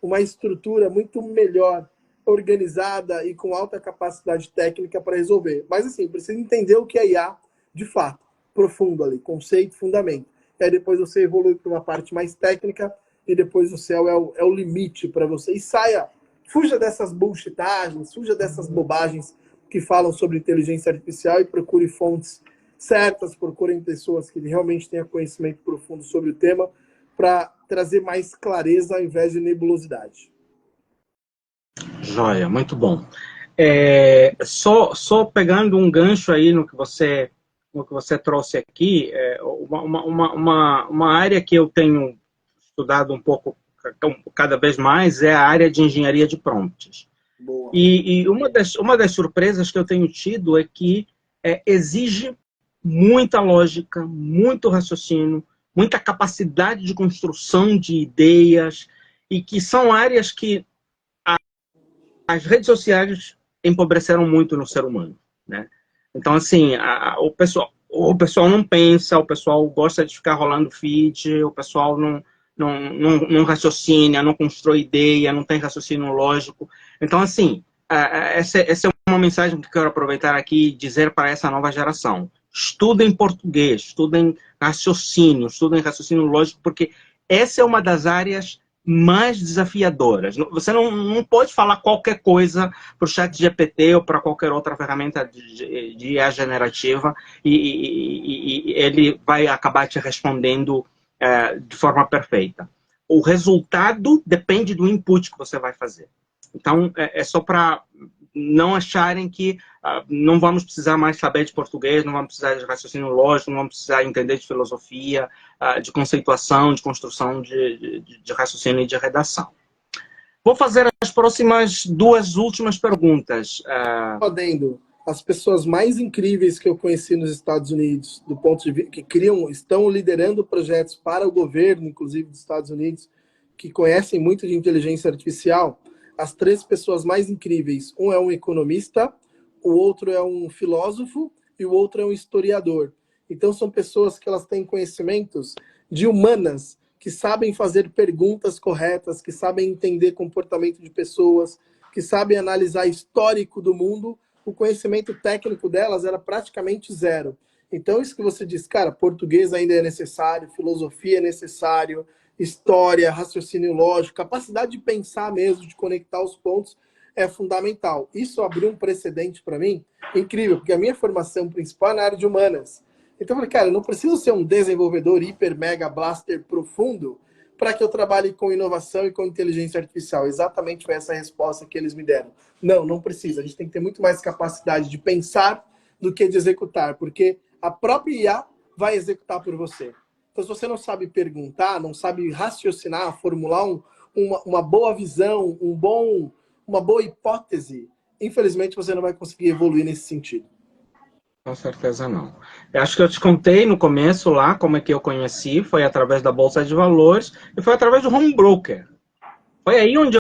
uma estrutura muito melhor, organizada e com alta capacidade técnica para resolver. Mas, assim, precisa entender o que é IA, de fato, profundo ali, conceito, fundamento. E aí depois você evolui para uma parte mais técnica, e depois o céu é o limite para você. E fuja dessas bullshitagens, fuja dessas bobagens que falam sobre inteligência artificial e procure fontes certas, procurem pessoas que realmente tenham conhecimento profundo sobre o tema para trazer mais clareza ao invés de nebulosidade. Joia, muito bom. Só pegando um gancho aí no que você trouxe aqui, uma área que eu tenho estudado um pouco cada vez mais é a área de engenharia de prompts. Boa. E uma das surpresas que eu tenho tido é que exige muita lógica, muito raciocínio, muita capacidade de construção de ideias, e que são áreas que as redes sociais empobreceram muito no ser humano, né? Então, assim, o pessoal não pensa, o pessoal gosta de ficar rolando feed, o pessoal não raciocina, não constrói ideia, não tem raciocínio lógico. Então, assim, essa é uma mensagem que eu quero aproveitar aqui e dizer para essa nova geração. Estudem português, estudem raciocínio lógico, porque essa é uma das áreas mais desafiadoras. Você não pode falar qualquer coisa para o chat GPT ou para qualquer outra ferramenta de IA generativa e ele vai acabar te respondendo de forma perfeita. O resultado depende do input que você vai fazer. Então, é só para não acharem que não vamos precisar mais saber de português, não vamos precisar de raciocínio lógico, não vamos precisar entender de filosofia, de conceituação, de construção de raciocínio e de redação. Vou fazer as próximas duas últimas perguntas. Podendo, as pessoas mais incríveis que eu conheci nos Estados Unidos, do ponto de vista que estão liderando projetos para o governo, inclusive dos Estados Unidos, que conhecem muito de inteligência artificial, as três pessoas mais incríveis, um é um economista, o outro é um filósofo e o outro é um historiador. Então são pessoas que elas têm conhecimentos de humanas, que sabem fazer perguntas corretas, que sabem entender comportamento de pessoas, que sabem analisar histórico do mundo. O conhecimento técnico delas era praticamente zero. Então isso que você diz, cara, português ainda é necessário, filosofia é necessário, história, raciocínio lógico, capacidade de pensar mesmo, de conectar os pontos, é fundamental. Isso abriu um precedente para mim incrível, porque a minha formação principal é na área de humanas. Então eu falei, cara, eu não preciso ser um desenvolvedor hiper, mega, blaster profundo para que eu trabalhe com inovação e com inteligência artificial. Exatamente foi essa a resposta que eles me deram. Não precisa. A gente tem que ter muito mais capacidade de pensar do que de executar, porque a própria IA vai executar por você. Então, se você não sabe perguntar, não sabe raciocinar, formular uma boa visão, uma boa hipótese, infelizmente você não vai conseguir evoluir nesse sentido. Com certeza não. Eu acho que eu te contei no começo lá como é que eu conheci, foi através da Bolsa de Valores e foi através do Home Broker. Foi aí onde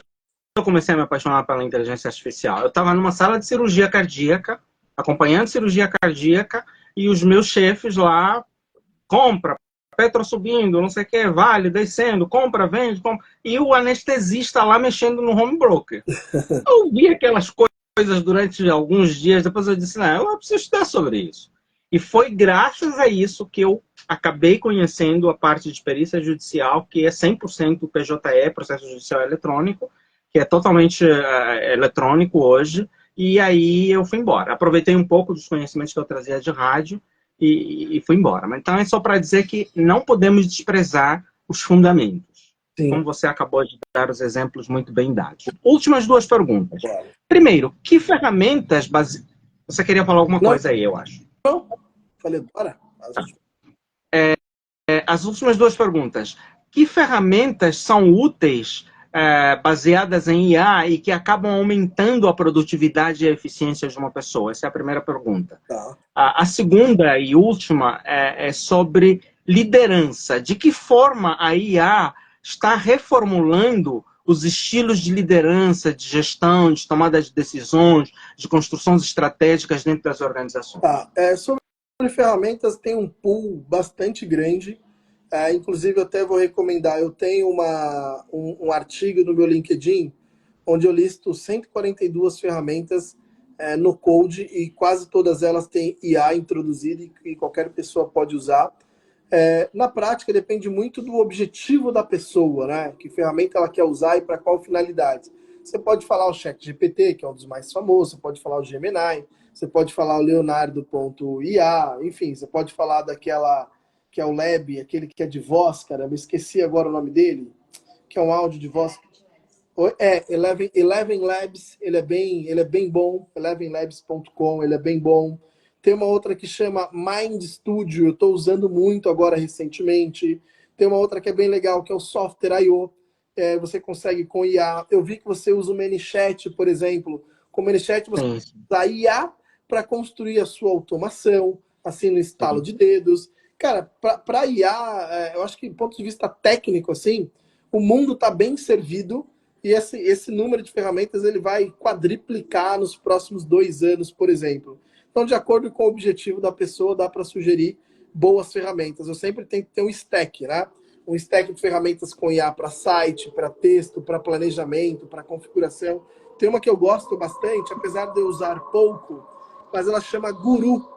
eu comecei a me apaixonar pela inteligência artificial. Eu estava numa sala de cirurgia cardíaca, acompanhando cirurgia cardíaca, e os meus chefes lá, compra, Petro subindo, não sei o que, Vale descendo, compra, vende, compra. E o anestesista lá mexendo no Home Broker. Eu vi aquelas coisas durante alguns dias, depois eu disse, não, eu preciso estudar sobre isso. E foi graças a isso que eu acabei conhecendo a parte de perícia judicial, que é 100% PJE, processo judicial eletrônico, que é totalmente eletrônico hoje, e aí eu fui embora. Aproveitei um pouco dos conhecimentos que eu trazia de rádio e fui embora. Mas então é só para dizer que não podemos desprezar os fundamentos. Sim. Como você acabou de dar os exemplos muito bem dados. Últimas duas perguntas. Primeiro, que ferramentas Você queria falar alguma coisa aí, eu acho. Não, falei, bora. As últimas duas perguntas. Que ferramentas são úteis baseadas em IA e que acabam aumentando a produtividade e a eficiência de uma pessoa? Essa é a primeira pergunta. Tá. A segunda e última é sobre liderança. De que forma a IA está reformulando os estilos de liderança, de gestão, de tomada de decisões, de construções estratégicas dentro das organizações? Tá. Sobre ferramentas, tem um pool bastante grande. Inclusive, eu até vou recomendar, eu tenho um artigo no meu LinkedIn, onde eu listo 142 ferramentas no Code, e quase todas elas têm IA introduzida e qualquer pessoa pode usar. Na prática, depende muito do objetivo da pessoa, né? Que ferramenta ela quer usar e para qual finalidade. Você pode falar o ChatGPT, que é um dos mais famosos, você pode falar o Gemini, você pode falar o Leonardo.ia, enfim, você pode falar daquela que é o Lab, aquele que é de voz, cara, eu me esqueci agora o nome dele, que é um áudio de voz. Eleven Labs, ele é bem bom, elevenlabs.com, ele é bem bom. Tem uma outra que chama Mind Studio, eu estou usando muito agora recentemente. Tem uma outra que é bem legal, que é o Software.io. Você consegue com IA. Eu vi que você usa o ManyChat, por exemplo. Com o ManyChat você usa a IA para construir a sua automação, assim, no estalo de dedos. Cara, para IA, eu acho que do ponto de vista técnico, assim, o mundo está bem servido e esse número de ferramentas ele vai quadriplicar nos próximos 2 anos, por exemplo. Então, de acordo com o objetivo da pessoa, dá para sugerir boas ferramentas. Eu sempre tento ter um stack, né? um stack de ferramentas com IA para site, para texto, para planejamento, para configuração. Tem uma que eu gosto bastante, apesar de eu usar pouco, mas ela chama guru.vc.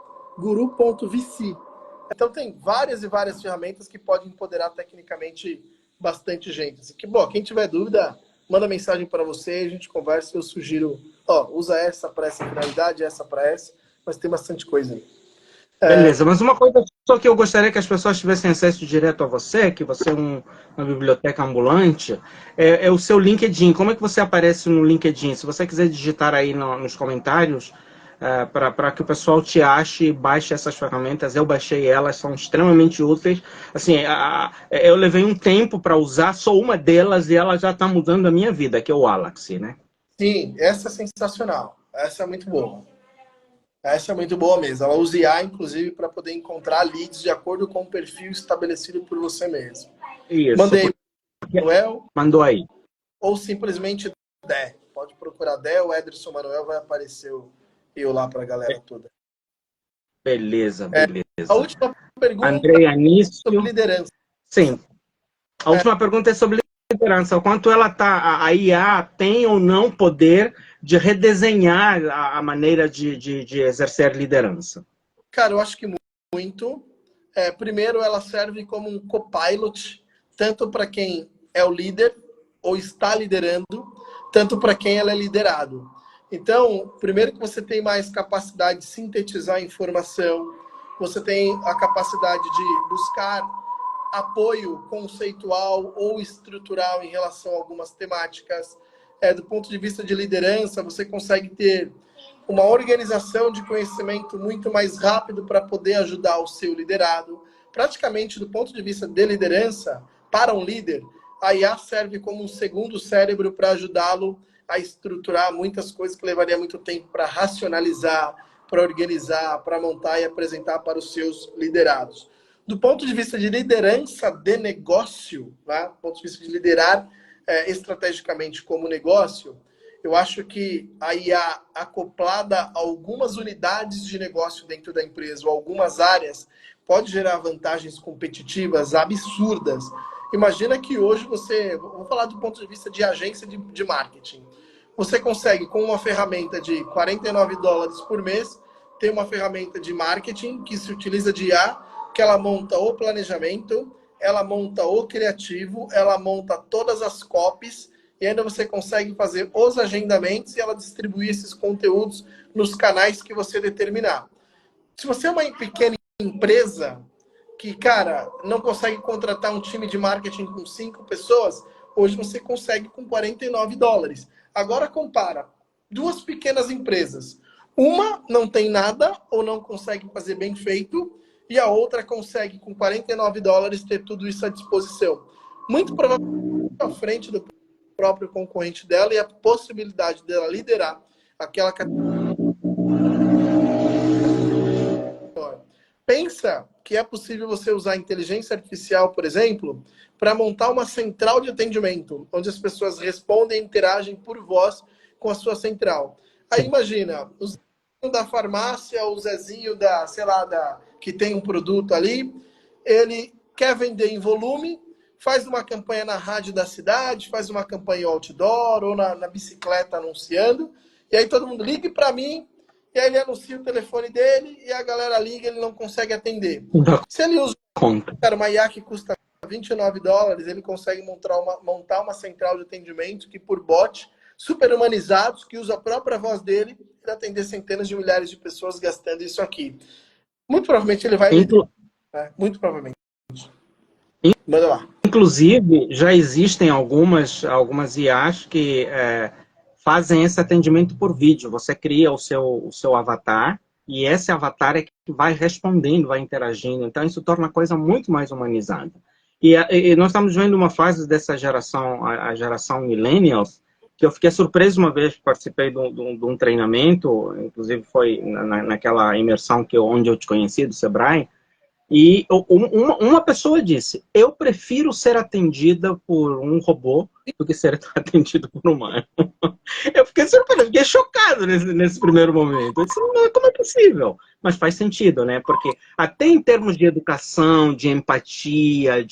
Então tem várias e várias ferramentas que podem empoderar tecnicamente bastante gente. Assim, que, bom, quem tiver dúvida, manda mensagem para você, a gente conversa, eu sugiro, usa essa para essa finalidade, essa para essa, mas tem bastante coisa aí. Beleza, mas uma coisa só que eu gostaria que as pessoas tivessem acesso direto a você, que você é uma biblioteca ambulante, é o seu LinkedIn. Como é que você aparece no LinkedIn? Se você quiser digitar aí nos comentários, para que o pessoal te ache e baixe essas ferramentas, eu baixei elas, são extremamente úteis. Assim, eu levei um tempo para usar só uma delas e ela já está mudando a minha vida, que é o Wallace, né? Sim, essa é sensacional. Essa é muito boa. Essa é muito boa mesmo. Ela usa IA, inclusive, para poder encontrar leads de acordo com o perfil estabelecido por você mesmo. Isso. Mandei Manuel. Mandou aí. Ou simplesmente Dé. Pode procurar Dé, o Ederson Manuel, vai aparecer eu lá para a galera toda. Beleza, beleza. A última pergunta Andrei Anício. sobre liderança. Sim. A última pergunta é sobre liderança. O quanto a IA tem ou não poder de redesenhar a maneira de exercer liderança? Cara, eu acho que muito. Primeiro, ela serve como um copilot, tanto para quem é o líder ou está liderando, tanto para quem ela é liderado. Então, primeiro que você tem mais capacidade de sintetizar informação, você tem a capacidade de buscar apoio conceitual ou estrutural em relação a algumas temáticas. Do ponto de vista de liderança, você consegue ter uma organização de conhecimento muito mais rápido para poder ajudar o seu liderado. Praticamente, do ponto de vista de liderança, para um líder, a IA serve como um segundo cérebro para ajudá-lo a estruturar muitas coisas que levaria muito tempo para racionalizar, para organizar, para montar e apresentar para os seus liderados. Do ponto de vista de liderança de negócio, né? Do ponto de vista de liderar estrategicamente como negócio, eu acho que a IA acoplada a algumas unidades de negócio dentro da empresa ou algumas áreas pode gerar vantagens competitivas absurdas. Imagina que hoje vou falar do ponto de vista de agência de marketing. Você consegue, com uma ferramenta de $49 por mês, ter uma ferramenta de marketing que se utiliza de IA, que ela monta o planejamento, ela monta o criativo, ela monta todas as copies, e ainda você consegue fazer os agendamentos e ela distribuir esses conteúdos nos canais que você determinar. Se você é uma pequena empresa que, cara, não consegue contratar um time de marketing com 5 pessoas, hoje você consegue com $49. Agora compara 2 pequenas empresas. Uma não tem nada ou não consegue fazer bem feito e a outra consegue com $49 ter tudo isso à disposição. Muito provavelmente à frente do próprio concorrente dela e a possibilidade dela liderar aquela categoria. Pensa que é possível você usar inteligência artificial, por exemplo, para montar uma central de atendimento, onde as pessoas respondem e interagem por voz com a sua central. Aí imagina, o Zezinho da farmácia, o Zezinho que tem um produto ali, ele quer vender em volume, faz uma campanha na rádio da cidade, faz uma campanha outdoor ou na bicicleta anunciando, e aí todo mundo ligue para mim, e aí ele anuncia o telefone dele, e a galera liga e ele não consegue atender. Se ele usa uma IA que custa $29, ele consegue montar uma central de atendimento que por bot, super humanizados, que usa a própria voz dele, para atender centenas de milhares de pessoas gastando isso aqui. Muito provavelmente ele vai... Muito provavelmente. Manda lá. Inclusive, já existem algumas IAs que fazem esse atendimento por vídeo. Você cria o seu avatar e esse avatar é que vai respondendo, vai interagindo. Então, isso torna a coisa muito mais humanizada. E nós estamos vendo uma fase dessa geração, a geração millennials, que eu fiquei surpreso uma vez, participei de um treinamento, inclusive foi naquela imersão onde eu te conheci, do Sebrae, e uma pessoa disse, eu prefiro ser atendida por um robô do que ser atendido por um humano. Eu fiquei surpreso, fiquei chocado nesse primeiro momento. Eu disse, não, como é possível? Mas faz sentido, né? Porque até em termos de educação, de empatia,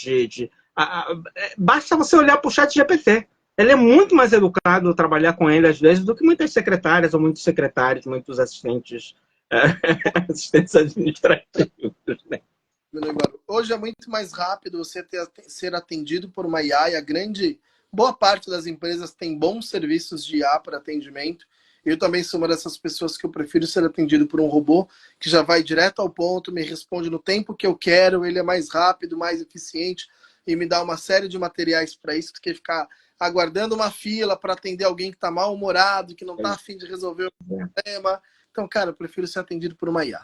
Basta você olhar para o chat GPT. Ele é muito mais educado trabalhar com ele, às vezes, do que muitas secretárias ou muitos secretários, muitos assistentes, assistentes administrativos, né? Hoje é muito mais rápido você ser atendido por uma IA, e boa parte das empresas tem bons serviços de IA para atendimento. Eu também sou uma dessas pessoas que eu prefiro ser atendido por um robô que já vai direto ao ponto, me responde no tempo que eu quero, ele é mais rápido, mais eficiente e me dá uma série de materiais para isso, do que ficar aguardando uma fila para atender alguém que está mal-humorado, que não está a fim de resolver o problema. Então, cara, eu prefiro ser atendido por uma IA.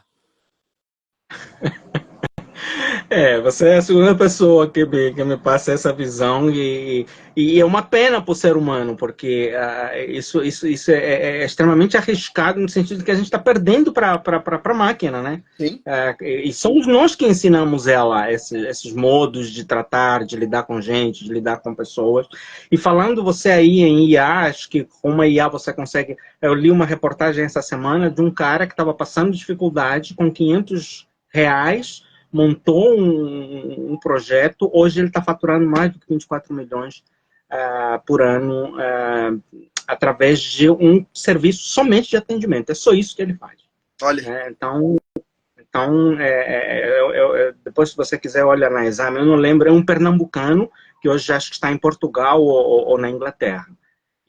Você é a segunda pessoa que me passa essa visão e é uma pena para o ser humano, porque isso é extremamente arriscado no sentido de que a gente está perdendo para a máquina, né? Sim. E somos nós que ensinamos ela esses modos de tratar, de lidar com gente, de lidar com pessoas. E falando você aí em IA, acho que com uma IA você consegue... Eu li uma reportagem essa semana de um cara que estava passando dificuldade com R$ 500, montou um projeto, hoje ele está faturando mais do que 24 milhões por ano através de um serviço somente de atendimento. É só isso que ele faz. Olha. Então depois, se você quiser olhar na exame, eu não lembro, é um pernambucano que hoje acho que está em Portugal ou na Inglaterra.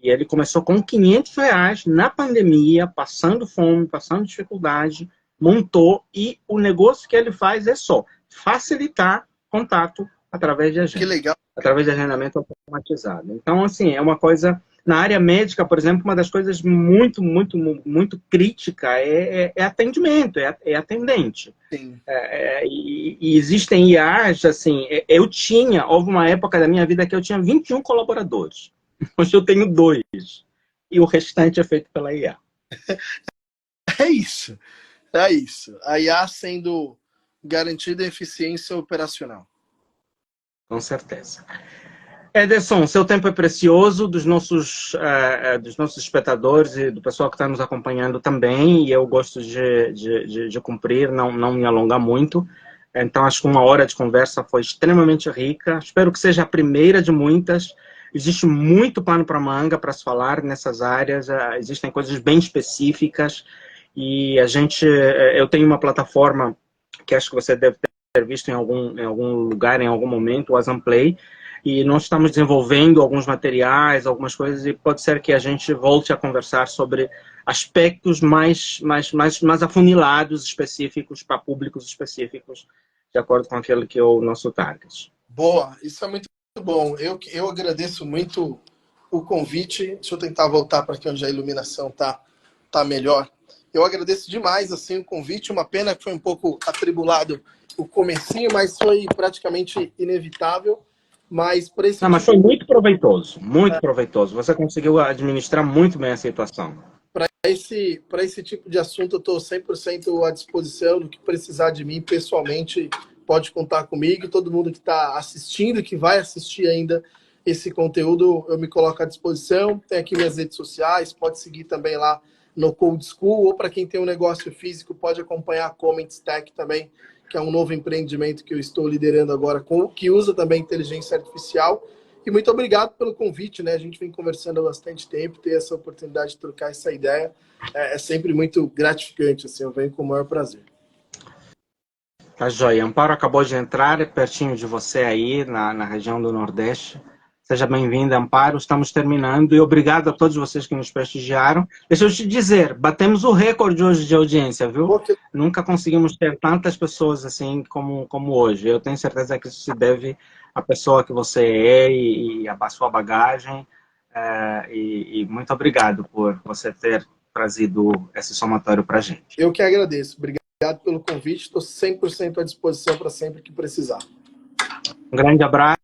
E ele começou com R$ 500 na pandemia, passando fome, passando dificuldade, montou, e o negócio que ele faz é só facilitar contato através de agenda. Que legal. Através de agendamento automatizado. Então, assim, é uma coisa... Na área médica, por exemplo, uma das coisas muito, muito, muito crítica é atendimento, é atendente. Sim. E existem IAs, assim, houve uma época da minha vida que eu tinha 21 colaboradores. Hoje eu tenho 2. E o restante é feito pela IA. É isso. É isso. A IA sendo garantida a eficiência operacional. Com certeza. Ederson, seu tempo é precioso, dos nossos espectadores e do pessoal que está nos acompanhando também, e eu gosto de cumprir, não me alongar muito. Então, acho que 1 hora de conversa foi extremamente rica. Espero que seja a primeira de muitas. Existe muito pano para manga para se falar nessas áreas, existem coisas bem específicas, e eu tenho uma plataforma que acho que você deve ter visto em algum lugar, em algum momento, o Asamplay, e nós estamos desenvolvendo alguns materiais, algumas coisas, e pode ser que a gente volte a conversar sobre aspectos mais afunilados, específicos, para públicos específicos, de acordo com aquele que é o nosso target. Boa, isso é muito bom. Eu agradeço muito o convite. Deixa eu tentar voltar para aqui onde a iluminação tá melhor. Eu agradeço demais assim, o convite. Uma pena que foi um pouco atribulado o comecinho, mas foi praticamente inevitável. Mas foi muito proveitoso, muito proveitoso. Você conseguiu administrar muito bem a situação. Para esse tipo de assunto, eu estou 100% à disposição. Do que precisar de mim pessoalmente, pode contar comigo. Todo mundo que está assistindo, que vai assistir ainda esse conteúdo, eu me coloco à disposição. Tem aqui minhas redes sociais, pode seguir também lá no Code School, ou para quem tem um negócio físico, pode acompanhar a Comment Stack também, que é um novo empreendimento que eu estou liderando agora, que usa também inteligência artificial. E muito obrigado pelo convite, né? A gente vem conversando há bastante tempo, ter essa oportunidade de trocar essa ideia é sempre muito gratificante, assim, eu venho com o maior prazer. Tá joia. Amparo acabou de entrar, pertinho de você aí, na região do Nordeste. Seja bem-vinda, Amparo. Estamos terminando e obrigado a todos vocês que nos prestigiaram. Deixa eu te dizer, batemos o recorde hoje de audiência, viu? Okay. Nunca conseguimos ter tantas pessoas assim como hoje. Eu tenho certeza que isso se deve à pessoa que você é e à sua bagagem. E muito obrigado por você ter trazido esse somatório para a gente. Eu que agradeço. Obrigado pelo convite. Estou 100% à disposição para sempre que precisar. Um grande abraço.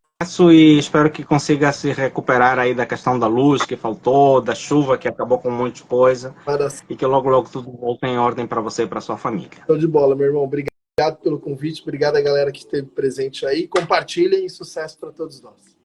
E espero que consiga se recuperar aí da questão da luz que faltou, da chuva que acabou com muita coisa, e que logo tudo volte em ordem para você e para sua família. Show de bola, meu irmão. Obrigado pelo convite, obrigado a galera que esteve presente aí. Compartilhem e sucesso para todos nós.